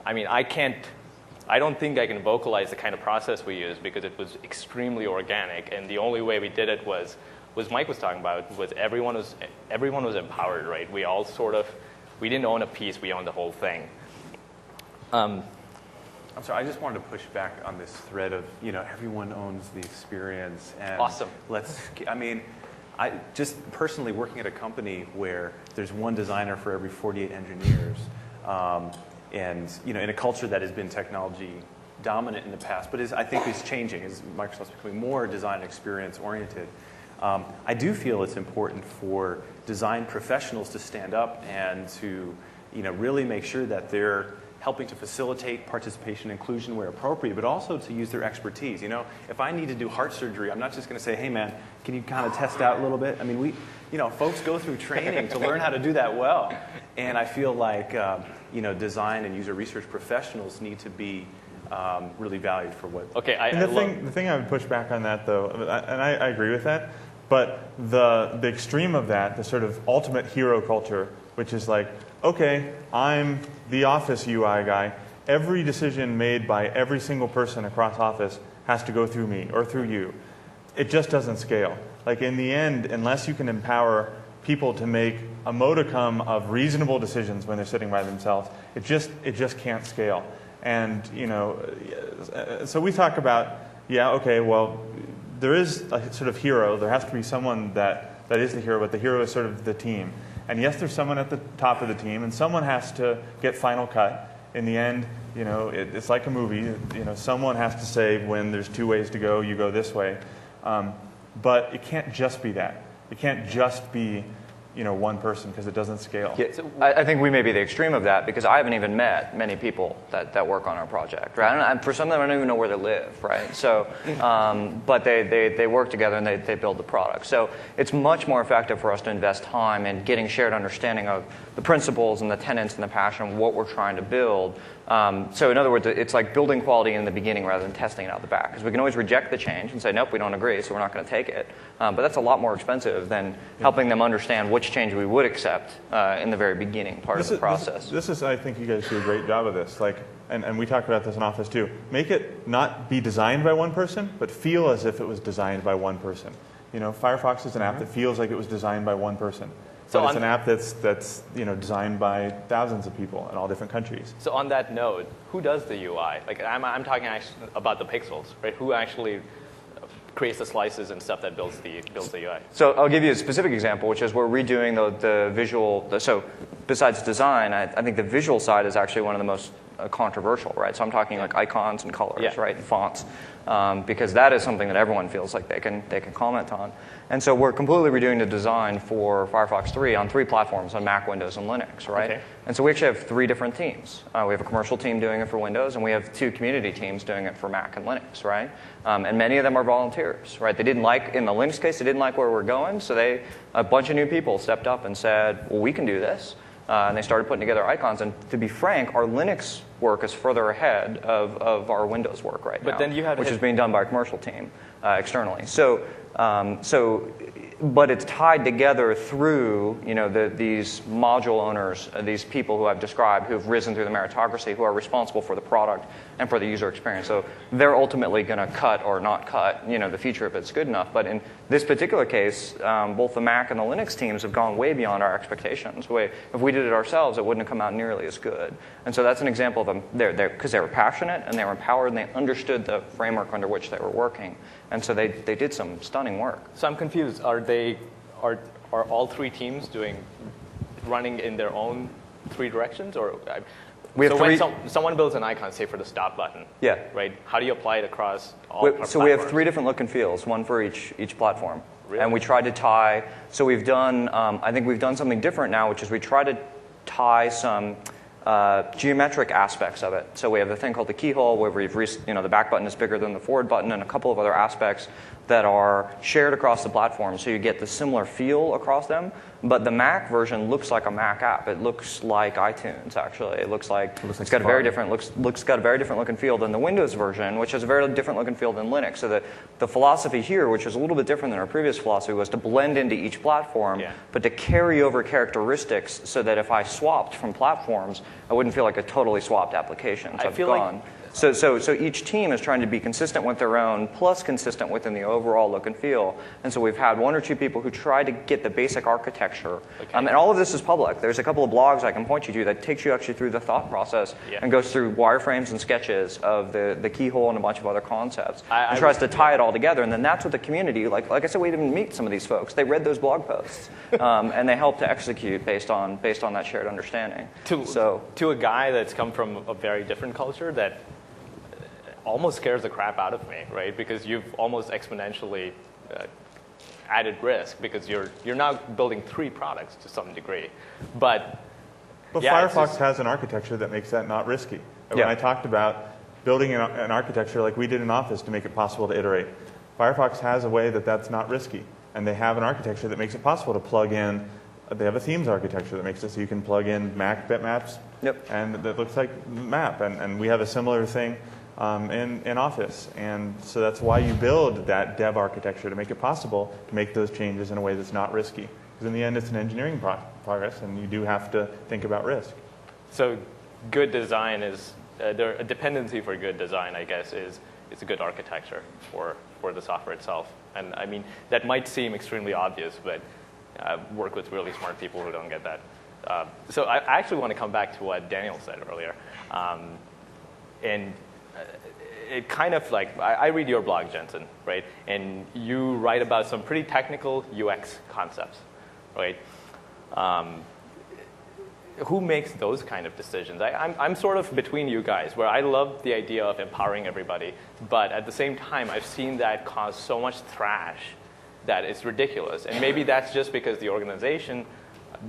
I don't think I can vocalize the kind of process we use because it was extremely organic, and the only way we did it was Mike was talking about, was everyone was empowered, right? We all we didn't own a piece, we owned the whole thing. I'm sorry, I just wanted to push back on this thread of, everyone owns the experience. And awesome. I just personally working at a company where there's one designer for every 48 engineers, and in a culture that has been technology dominant in the past, but I think is changing as Microsoft's becoming more design experience oriented. I do feel it's important for design professionals to stand up and to really make sure that they're helping to facilitate participation and inclusion where appropriate, but also to use their expertise. If I need to do heart surgery, I'm not just going to say, hey man, can you kind of test out a little bit? I mean, folks go through training to learn how to do that well. And I feel like, design and user research professionals need to be really valued for what. Okay, the thing I would push back on that, though, and I agree with that, but the extreme of that, the sort of ultimate hero culture, which is like, okay, I'm the Office UI guy. Every decision made by every single person across Office has to go through me or through you. It just doesn't scale. Like, in the end, unless you can empower people to make a modicum of reasonable decisions when they're sitting by themselves, it just can't scale. And so we talk about, okay, well, there is a sort of hero. There has to be someone that is the hero, but the hero is sort of the team. And yes, there's someone at the top of the team, and someone has to get final cut. In the end, it's like a movie. Someone has to say, when there's two ways to go, you go this way. But it can't just be that. It can't just be one person, because it doesn't scale. Yeah, I think we may be the extreme of that, because I haven't even met many people that work on our project. Right? For some of them, I don't even know where they live. Right? So, but they work together and they build the product. So it's much more effective for us to invest time in getting shared understanding of the principles and the tenets and the passion of what we're trying to build, So in other words, it's like building quality in the beginning rather than testing it out the back. Because we can always reject the change and say, nope, we don't agree, so we're not going to take it. But that's a lot more expensive than helping them understand which change we would accept in the very beginning part of the process. This is, I think you guys do a great job of this. Like, and we talked about this in Office too. Make it not be designed by one person, but feel as if it was designed by one person. You know, Firefox is an app that feels like it was designed by one person. But it's an app that's designed by thousands of people in all different countries. So on that note, who does the UI? Like I'm talking actually about the pixels, right? Who actually creates the slices and stuff that builds the UI? So I'll give you a specific example, which is we're redoing the visual. So besides design, I think the visual side is actually one of the most controversial, right? So I'm talking like icons and colors, right, and fonts, because that is something that everyone feels like they can comment on. And so we're completely redoing the design for Firefox 3 on 3 platforms, on Mac, Windows, and Linux, right? Okay. And so we actually have 3 different teams. We have a commercial team doing it for Windows, and we have 2 community teams doing it for Mac and Linux, right? And many of them are volunteers, right? They didn't like, in the Linux case, they didn't like where we're going, so a bunch of new people stepped up and said, well, we can do this. And they started putting together icons. And to be frank, our Linux work is further ahead of our Windows work right now, then you have which is being done by a commercial team externally. But it's tied together through these module owners, these people who I've described, who've risen through the meritocracy, who are responsible for the product and for the user experience. So they're ultimately going to cut or not cut the feature if it's good enough. But in this particular case, both the Mac and the Linux teams have gone way beyond our expectations. If we did it ourselves, it wouldn't have come out nearly as good. And so that's an example of them, because they were passionate and they were empowered and they understood the framework under which they were working. And so they did some stunning work. So I'm confused. Are all 3 teams running in their own 3 directions, or we have when someone builds an icon, say for the stop button, right? How do you apply it across all platforms? So we have 3 different look and feels, one for each platform. Really? And we tried to tie. So we've done. I think we've done something different now, which is we try to tie some geometric aspects of it. So we have the thing called the keyhole, where the back button is bigger than the forward button, and a couple of other aspects that are shared across the platform, so you get the similar feel across them. But the Mac version looks like a Mac app. It looks like iTunes, actually. It looks like it's got a very different got a very different look and feel than the Windows version, which has a very different look and feel than Linux. So the philosophy here, which is a little bit different than our previous philosophy, was to blend into each platform, but to carry over characteristics so that if I swapped from platforms, I wouldn't feel like a totally swapped application. So I feel like So each team is trying to be consistent with their own, plus consistent within the overall look and feel. And so we've had 1 or 2 people who try to get the basic architecture. And all of this is public. There's a couple of blogs I can point you to that takes you actually through the thought process and goes through wireframes and sketches of the keyhole and a bunch of other concepts. And tries to tie it all together. And then that's what the community, like I said, we didn't meet some of these folks. They read those blog posts. And they helped to execute based on that shared understanding. To a guy that's come from a very different culture, that almost scares the crap out of me, right? Because you've almost exponentially added risk, because you're now building 3 products to some degree. But Firefox has an architecture that makes that not risky. When I talked about building an architecture like we did in Office to make it possible to iterate, Firefox has a way that's not risky. And they have an architecture that makes it possible to plug in. They have a themes architecture that makes it so you can plug in Mac bitmaps, and that looks like map. And we have a similar thing in Office. And so that's why you build that dev architecture, to make it possible to make those changes in a way that's not risky. Because in the end, it's an engineering progress, and you do have to think about risk. So good design is, a dependency for good design, I guess, is a good architecture for the software itself. And I mean, that might seem extremely obvious, but I work with really smart people who don't get that. So I actually want to come back to what Daniel said earlier. And it kind of like, I read your blog, Jensen, right? And you write about some pretty technical UX concepts, right? Who makes those kind of decisions? I'm sort of between you guys, where I love the idea of empowering everybody, but at the same time, I've seen that cause so much thrash that it's ridiculous. And maybe that's just because the organization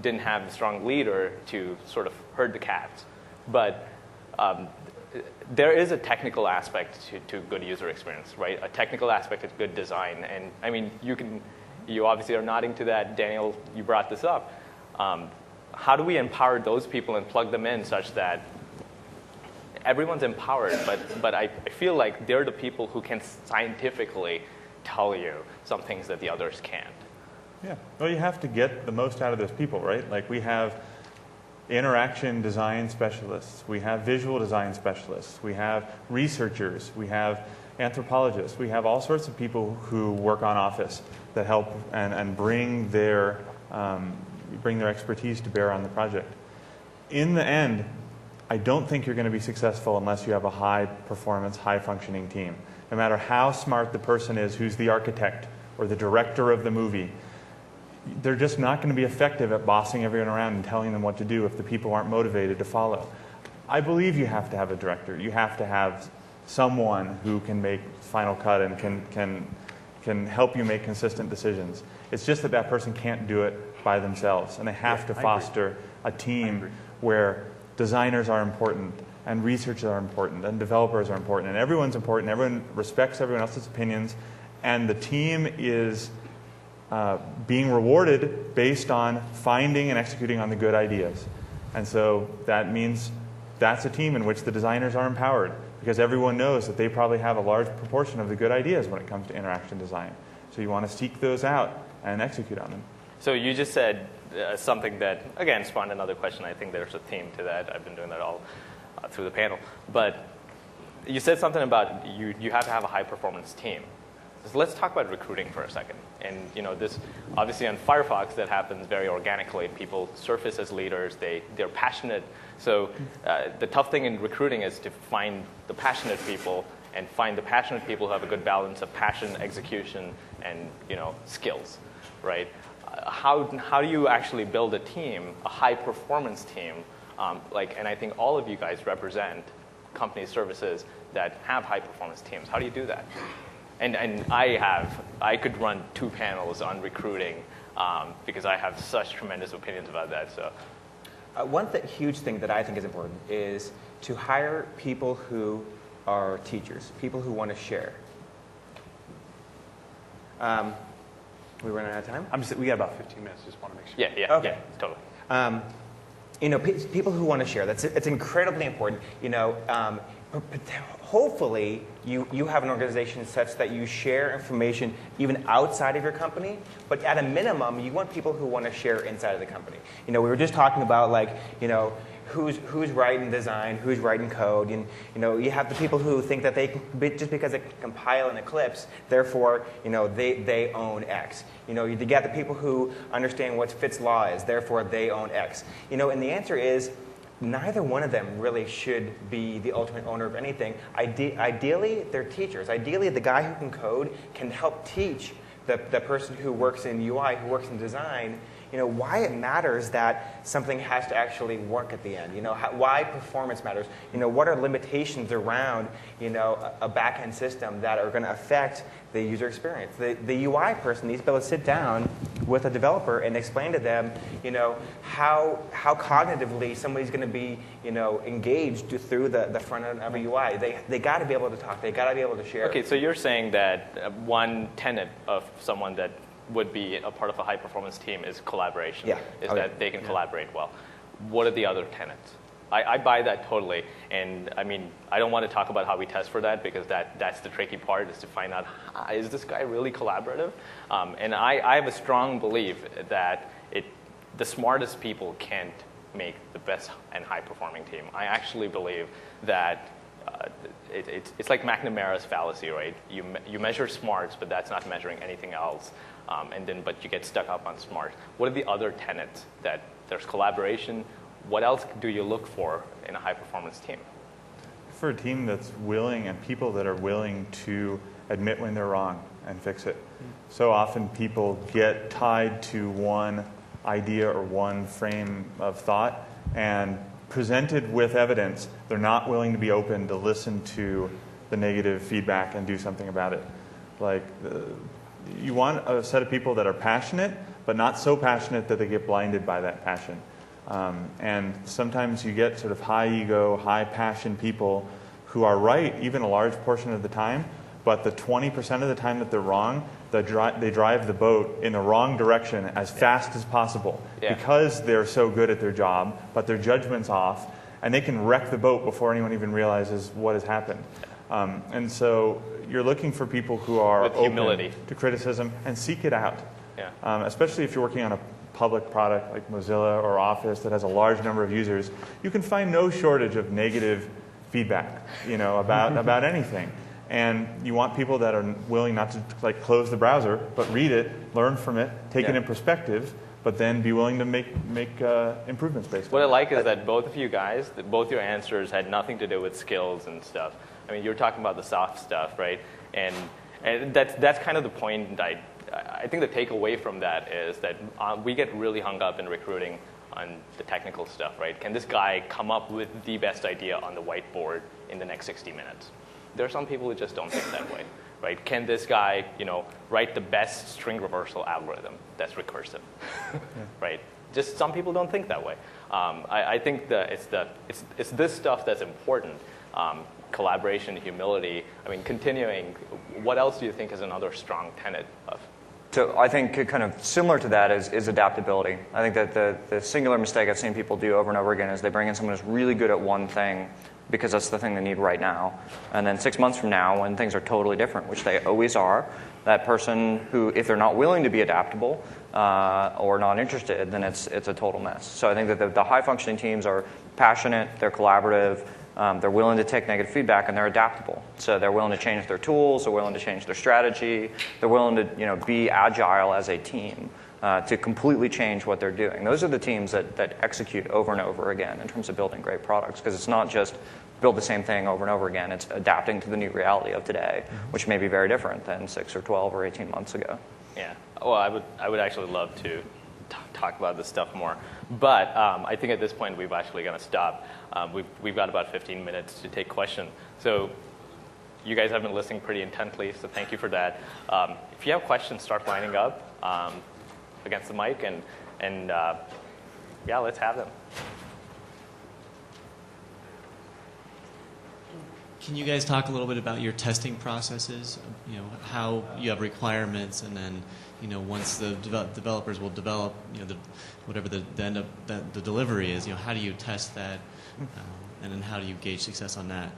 didn't have a strong leader to sort of herd the cats. But there is a technical aspect to good user experience, right? A technical aspect of good design. And I mean, you obviously are nodding to that. Daniel, you brought this up. How do we empower those people and plug them in such that everyone's empowered, but I feel like they're the people who can scientifically tell you some things that the others can't. Yeah. Well, you have to get the most out of those people, right? Like we have interaction design specialists, we have visual design specialists, we have researchers, we have anthropologists, we have all sorts of people who work on Office that help and bring their expertise to bear on the project. In the end, I don't think you're going to be successful unless you have a high-performance, high-functioning team. No matter how smart the person is who's the architect or the director of the movie, they're just not going to be effective at bossing everyone around and telling them what to do if the people aren't motivated to follow. I believe you have to have a director. You have to have someone who can make final cut and can help you make consistent decisions. It's just that that person can't do it by themselves, and they have to foster a team where designers are important, and researchers are important, and developers are important, and everyone's important. Everyone respects everyone else's opinions, and the team is being rewarded based on finding and executing on the good ideas. And so that means that's a team in which the designers are empowered, because everyone knows that they probably have a large proportion of the good ideas when it comes to interaction design. So you want to seek those out and execute on them. So you just said something that, again, spawned another question. I think there's a theme to that. I've been doing that all through the panel. But you said something about you have to have a high-performance team. So let's talk about recruiting for a second. And this obviously on Firefox that happens very organically. People surface as leaders. They're passionate. So the tough thing in recruiting is to find the passionate people and find the passionate people who have a good balance of passion, execution, and skills, right? How do you actually build a team, a high-performance team? And I think all of you guys represent company services that have high-performance teams. How do you do that? And I could run 2 panels on recruiting because I have such tremendous opinions about that. So, one huge thing that I think is important is to hire people who are teachers, people who want to share. We running out of time? We got about 15 minutes. Just want to make sure. Yeah, Okay. Yeah, totally. People who want to share. It's incredibly important. Hopefully, you have an organization such that you share information even outside of your company. But at a minimum, you want people who want to share inside of the company. We were just talking about who's writing design, who's writing code, and you have the people who think that just because they compile an Eclipse, therefore they own X. You get the people who understand what Fitts law is, therefore they own X. And the answer is neither one of them really should be the ultimate owner of anything. Ideally, they're teachers. Ideally, the guy who can code can help teach the person who works in UI, who works in design, why it matters that something has to actually work at the end. Why performance matters. What are limitations around, a back-end system that are going to affect the user experience. The UI person needs to be able to sit down with a developer and explain to them, how cognitively somebody's going to be, engaged through the front end of a UI. They got to be able to talk. They got to be able to share. Okay, so you're saying that one tenet of someone that would be a part of a high-performance team is collaboration. Yeah. That they can collaborate well. What are the other tenets? I buy that totally, and I don't want to talk about how we test for that because that's the tricky part, is to find out, is this guy really collaborative? And I have a strong belief that the smartest people can't make the best and high-performing team. I actually believe that it's like McNamara's fallacy, right? You measure smarts, but that's not measuring anything else. But you get stuck up on smart. What are the other tenets? That there's collaboration. What else do you look for in a high-performance team? For a team that's willing and people that are willing to admit when they're wrong and fix it. So often people get tied to one idea or one frame of thought, and presented with evidence, they're not willing to be open to listen to the negative feedback and do something about it. You want a set of people that are passionate, but not so passionate that they get blinded by that passion. And sometimes you get sort of high ego, high passion people who are right even a large portion of the time, but the 20% of the time that they're wrong, they drive the boat in the wrong direction as fast as possible because they're so good at their job, but their judgment's off, and they can wreck the boat before anyone even realizes what has happened. And so you're looking for people who are With humility. open to criticism and seek it out. Yeah. Especially if you're working on a public product like Mozilla or Office that has a large number of users, you can find no shortage of negative feedback, about anything. And you want people that are willing not to close the browser, but read it, learn from it, take it in perspective, but then be willing to make improvements based on it. What I like is that both of you guys, both your answers had nothing to do with skills and stuff. I mean, you're talking about the soft stuff, right? And that's kind of the point. I think the takeaway from that is that we get really hung up in recruiting on the technical stuff, right? Can this guy come up with the best idea on the whiteboard in the next 60 minutes? There are some people who just don't think that way, right? Can this guy, write the best string reversal algorithm that's recursive, right? Just some people don't think that way. I think that it's this stuff that's important. Collaboration, humility. I mean, continuing. What else do you think is another strong tenet of? So I think kind of similar to that is adaptability. I think that the singular mistake I've seen people do over and over again is they bring in someone who's really good at one thing because that's the thing they need right now. And then 6 months from now, when things are totally different, which they always are, that person who, if they're not willing to be adaptable or not interested, then it's a total mess. So I think that the high-functioning teams are passionate, they're collaborative, they're willing to take negative feedback, and they're adaptable. So they're willing to change their tools, they're willing to change their strategy, they're willing to be agile as a team to completely change what they're doing. Those are the teams that execute over and over again in terms of building great products, because it's not just build the same thing over and over again. It's adapting to the new reality of today, which may be very different than 6 or 12 or 18 months ago. Yeah. Well, I would actually love to talk about this stuff more. But I think at this point we've actually got to stop. We've got about 15 minutes to take questions. So you guys have been listening pretty intently, so thank you for that. If you have questions, start lining up against the mic, and yeah, let's have them. Can you guys talk a little bit about your testing processes? How you have requirements, and then once the developers will develop, whatever the end of the delivery is. How do you test that, and then how do you gauge success on that?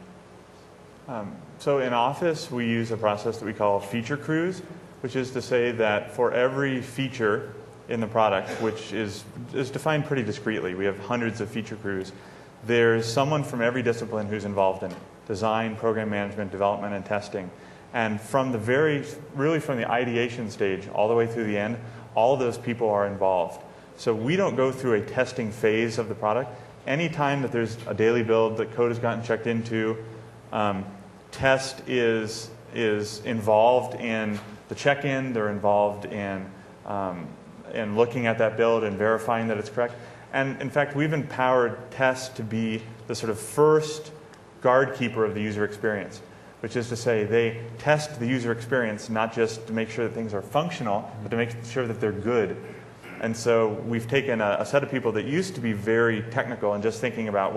So in Office, we use a process that we call feature crews, which is to say that for every feature in the product, which is defined pretty discreetly, we have hundreds of feature crews. There's someone from every discipline who's involved in it: design, program management, development, and testing. And from the ideation stage all the way through the end, all of those people are involved. So we don't go through a testing phase of the product. Anytime that there's a daily build that code has gotten checked into, test is involved in the check-in. They're involved in looking at that build and verifying that it's correct. And in fact, we've empowered test to be the sort of first guard keeper of the user experience, which is to say they test the user experience not just to make sure that things are functional, but to make sure that they're good. And so we've taken a set of people that used to be very technical and just thinking about,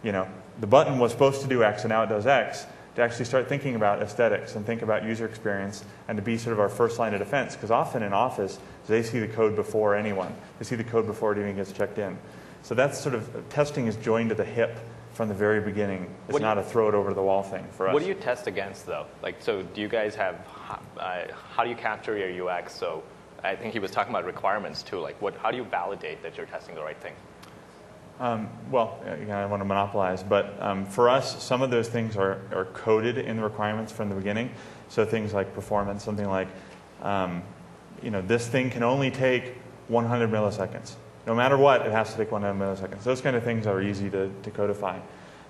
the button was supposed to do X and now it does X, to actually start thinking about aesthetics and think about user experience, and to be sort of our first line of defense. Because often in Office, they see the code before anyone. They see the code before it even gets checked in. So that's sort of, testing is joined to the hip from the very beginning. It's not a throw it over the wall thing for us. What do you test against, though? So do you guys have, how do you capture your UX? So I think he was talking about requirements too. How do you validate that you're testing the right thing? I don't want to monopolize, but for us, some of those things are coded in the requirements from the beginning. So things like performance, something like, this thing can only take 100 milliseconds. No matter what, it has to take 100 milliseconds. Those kind of things are easy to codify.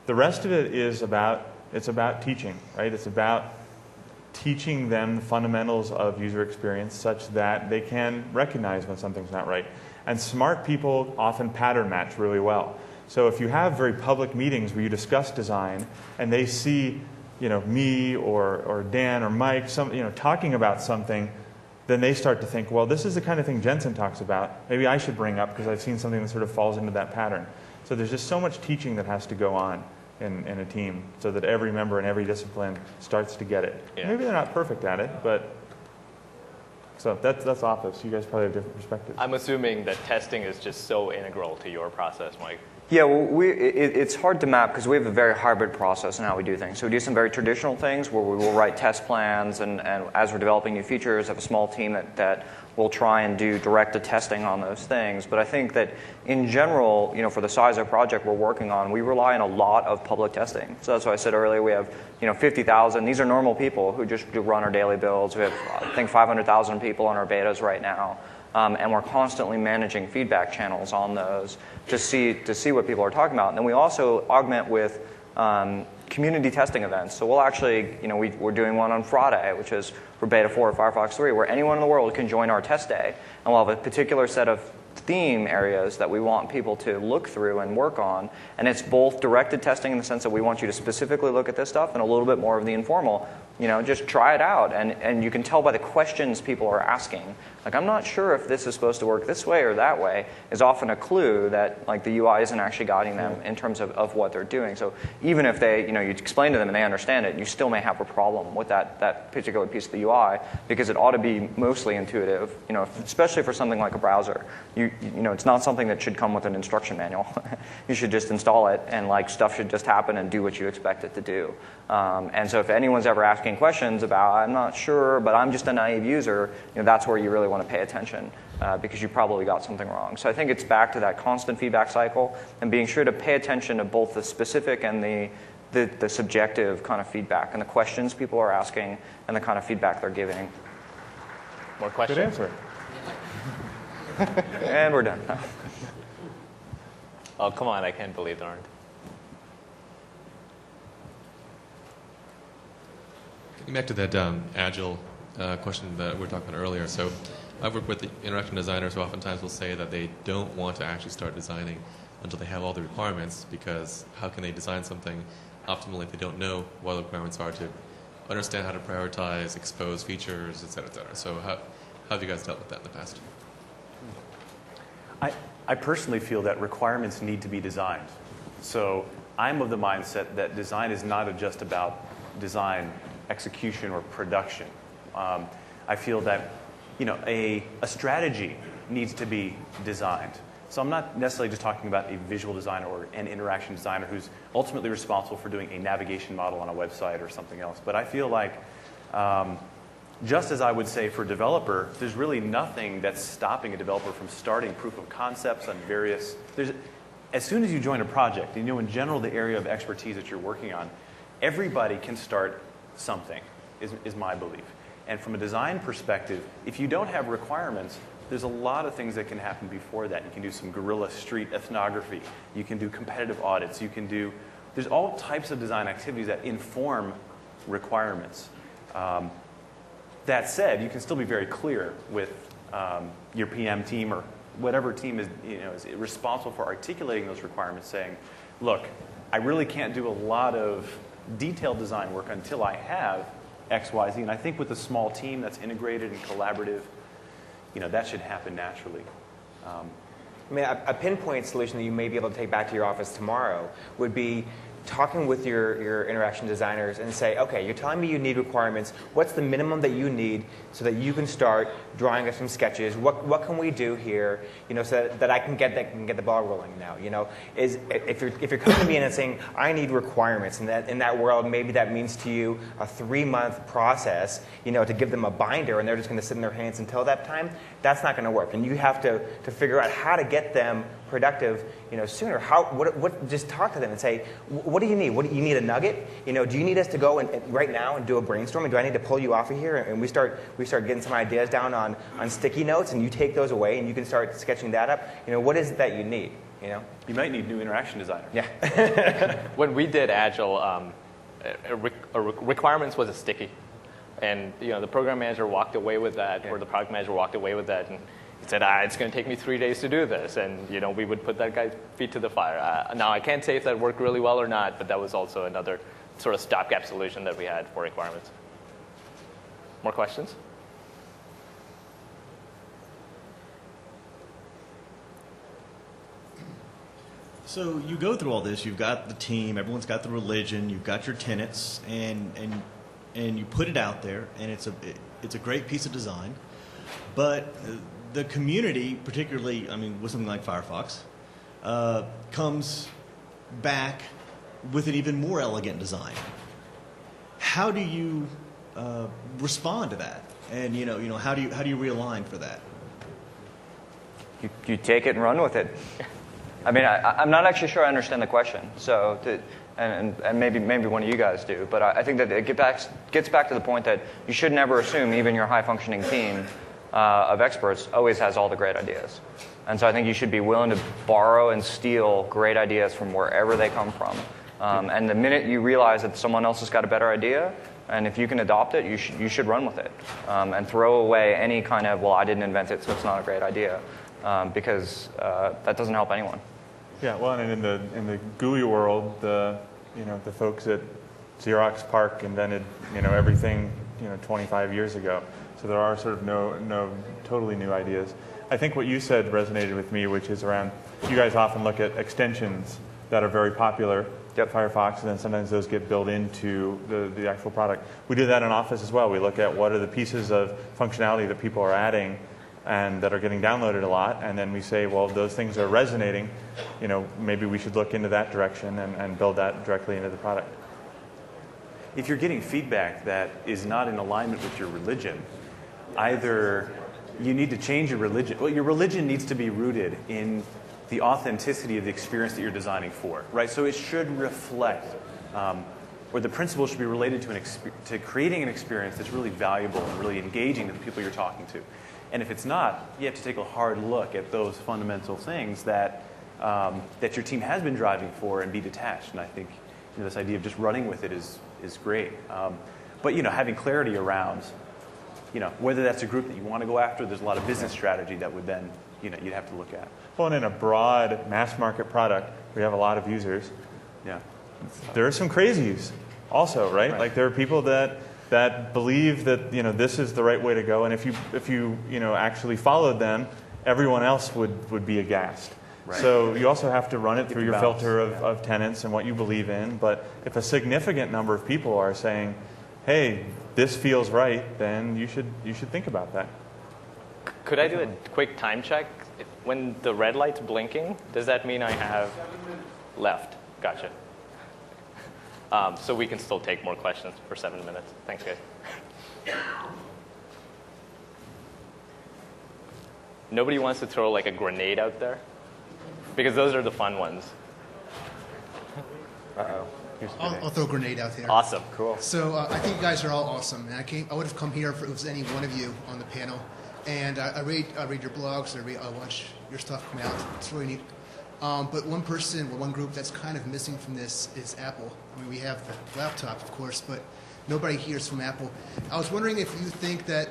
The rest of it is about teaching, right? It's about teaching them the fundamentals of user experience such that they can recognize when something's not right. And smart people often pattern match really well. So if you have very public meetings where you discuss design and they see, me or Dan or Mike, talking about something, then they start to think, well, this is the kind of thing Jensen talks about. Maybe I should bring up because I've seen something that sort of falls into that pattern. So there's just so much teaching that has to go on in a team so that every member in every discipline starts to get it. Yeah. Maybe they're not perfect at it, but so that's Office. You guys probably have different perspectives. I'm assuming that testing is just so integral to your process, Mike. Yeah, well, it's hard to map because we have a very hybrid process in how we do things. So we do some very traditional things where we will write test plans, and as we're developing new features, have a small team that will try and do directed testing on those things. But I think that in general, for the size of project we're working on, we rely on a lot of public testing. So that's why I said earlier we have 50,000. These are normal people who just run our daily builds. We have, I think, 500,000 people on our betas right now. And we're constantly managing feedback channels on those to see what people are talking about. And then we also augment with community testing events. So we'll actually, we're doing one on Friday, which is for Beta 4 of Firefox 3, where anyone in the world can join our test day. And we'll have a particular set of theme areas that we want people to look through and work on. And it's both directed testing in the sense that we want you to specifically look at this stuff, and a little bit more of the informal, just try it out. And you can tell by the questions people are asking. Like, I'm not sure if this is supposed to work this way or that way, is often a clue that the UI isn't actually guiding them in terms of what they're doing. So even if they, you explain to them and they understand it, you still may have a problem with that particular piece of the UI, because it ought to be mostly intuitive, especially for something like a browser. It's not something that should come with an instruction manual. You should just install it, and stuff should just happen and do what you expect it to do. And so if anyone's ever asking questions about, I'm not sure, but I'm just a naive user, that's where you really want to pay attention, because you probably got something wrong. So I think it's back to that constant feedback cycle and being sure to pay attention to both the specific and the subjective kind of feedback, and the questions people are asking and the kind of feedback they're giving. More questions? Good answer. And we're done. Oh, come on, I can't believe there aren't. Getting back to that agile question that we were talking about earlier. So I've worked with the interaction designers who oftentimes will say that they don't want to actually start designing until they have all the requirements, because how can they design something optimally if they don't know what the requirements are to understand how to prioritize, expose features, et cetera, et cetera. So how have you guys dealt with that in the past? I personally feel that requirements need to be designed. So I'm of the mindset that design is not just about design, execution, or production. I feel that a strategy needs to be designed. So I'm not necessarily just talking about a visual designer or an interaction designer who's ultimately responsible for doing a navigation model on a website or something else. But I feel like, just as I would say for a developer, there's really nothing that's stopping a developer from starting proof of concepts on various. As soon as you join a project, you know in general the area of expertise that you're working on, everybody can start something, is my belief. And from a design perspective, if you don't have requirements, there's a lot of things that can happen before that. You can do some guerrilla street ethnography. You can do competitive audits. There's all types of design activities that inform requirements. That said, you can still be very clear with your PM team or whatever team is responsible for articulating those requirements, saying, look, I really can't do a lot of detailed design work until I have X, Y, Z. And I think with a small team that's integrated and collaborative, that should happen naturally. A pinpoint solution that you may be able to take back to your office tomorrow would be talking with your interaction designers and say, okay, you're telling me you need requirements. What's the minimum that you need so that you can start drawing us some sketches? What can we do here, so that I can get the ball rolling now? If you're coming to me and saying I need requirements, and that in that world maybe that means to you a 3-month process, to give them a binder, and they're just going to sit in their hands until that time. That's not going to work, and you have to figure out how to get them productive, sooner. Just talk to them and say, what do you need? Do you need a nugget? Do you need us to go and right now and do a brainstorming? Do I need to pull you off of here? And we start getting some ideas down on sticky notes, and you take those away, and you can start sketching that up. What is it that you need? You might need new interaction designers. Yeah. When we did Agile, requirements was a sticky. And the program manager walked away with that, or the product manager walked away with that, and he said, it's going to take me 3 days to do this. And we would put that guy's feet to the fire. Now, I can't say if that worked really well or not, but that was also another sort of stopgap solution that we had for requirements. More questions? So you go through all this. You've got the team. Everyone's got the religion. You've got your tenets, and you put it out there, and it's a great piece of design. But the community, particularly, with something like Firefox, comes back with an even more elegant design. How do you respond to that? And how do you realign for that? You take it and run with it. I mean, I'm not actually sure I understand the question. So, and maybe one of you guys do, but I think that it gets back to the point that you should never assume even your high-functioning team of experts always has all the great ideas. And so I think you should be willing to borrow and steal great ideas from wherever they come from. And the minute you realize that someone else has got a better idea, and if you can adopt it, you should run with it. And throw away any kind of, well, I didn't invent it, so it's not a great idea. Because that doesn't help anyone. Yeah, well, and in the GUI world, the folks at Xerox PARC invented everything 25 years ago. So there are sort of no totally new ideas. I think what you said resonated with me, which is around, you guys often look at extensions that are very popular, Firefox, and then sometimes those get built into the actual product. We do that in Office as well. We look at what are the pieces of functionality that people are adding and that are getting downloaded a lot, and then we say, well, those things are resonating. Maybe we should look into that direction and build that directly into the product. If you're getting feedback that is not in alignment with your religion, either you need to change your religion. Well, your religion needs to be rooted in the authenticity of the experience that you're designing for, right? So it should reflect, or the principles should be related to creating an experience that's really valuable and really engaging to the people you're talking to. And if it's not, you have to take a hard look at those fundamental things that your team has been driving for and be detached. And I think this idea of just running with it is great. But having clarity around whether that's a group that you want to go after, there's a lot of business strategy that would then you'd have to look at. Well, and in a broad mass market product, we have a lot of users. Yeah, there are some crazies also, right? Like there are people that believe that this is the right way to go, and if you actually followed them, everyone else would be aghast. Right. So you also have to run it through your filter of tenets and what you believe in. But if a significant number of people are saying, "Hey, this feels right," then you should think about that. Could I do a quick time check? When the red light's blinking, does that mean I have left? Gotcha. So we can still take more questions for 7 minutes. Thanks, guys. Nobody wants to throw like a grenade out there? Because those are the fun ones. Uh-oh. I'll throw a grenade out there. Awesome. Cool. So I think you guys are all awesome. And I would have come here if it was any one of you on the panel. And I read your blogs. I watch your stuff come out. It's really neat. But one person or one group that's kind of missing from this is Apple. I mean, we have the laptop, of course, but nobody here is from Apple. I was wondering if you think that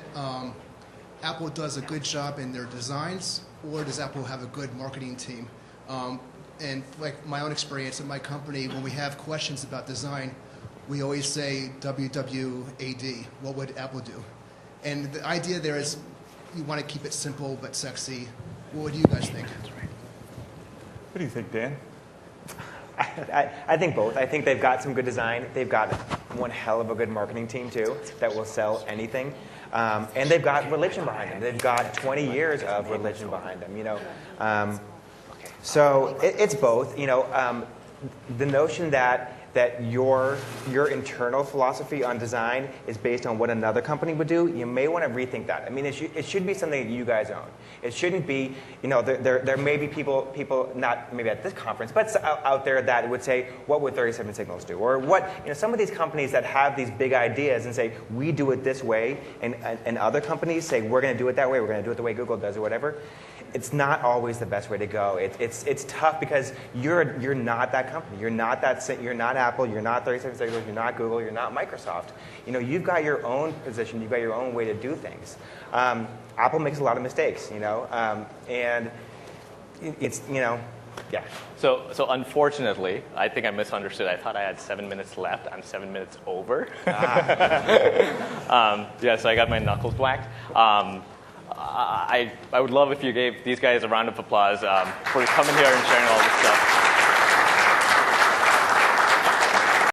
Apple does a good job in their designs, or does Apple have a good marketing team? And like my own experience at my company, when we have questions about design, we always say WWAD, what would Apple do? And the idea there is you want to keep it simple but sexy. What do you guys think? What do you think, Dan? I think both. I think they've got some good design. They've got one hell of a good marketing team, too, that will sell anything. And they've got religion behind them. They've got 20 years of religion behind them, So it's both. The notion that your internal philosophy on design is based on what another company would do, you may want to rethink that. I mean, it should be something that you guys own. It shouldn't be, there may be people, not maybe at this conference, but out there that would say, what would 37 Signals do? Or what, some of these companies that have these big ideas and say, we do it this way, and other companies say, we're going to do it that way, we're going to do it the way Google does or whatever. It's not always the best way to go. It's tough because you're not that company. You're not Apple. You're not 37 Signals. You're not Google. You're not Microsoft. You've got your own position. You've got your own way to do things. Apple makes a lot of mistakes. And it's yeah. So unfortunately, I think I misunderstood. I thought I had 7 minutes left. I'm 7 minutes over. So I got my knuckles whacked. I would love if you gave these guys a round of applause for coming here and sharing all this stuff.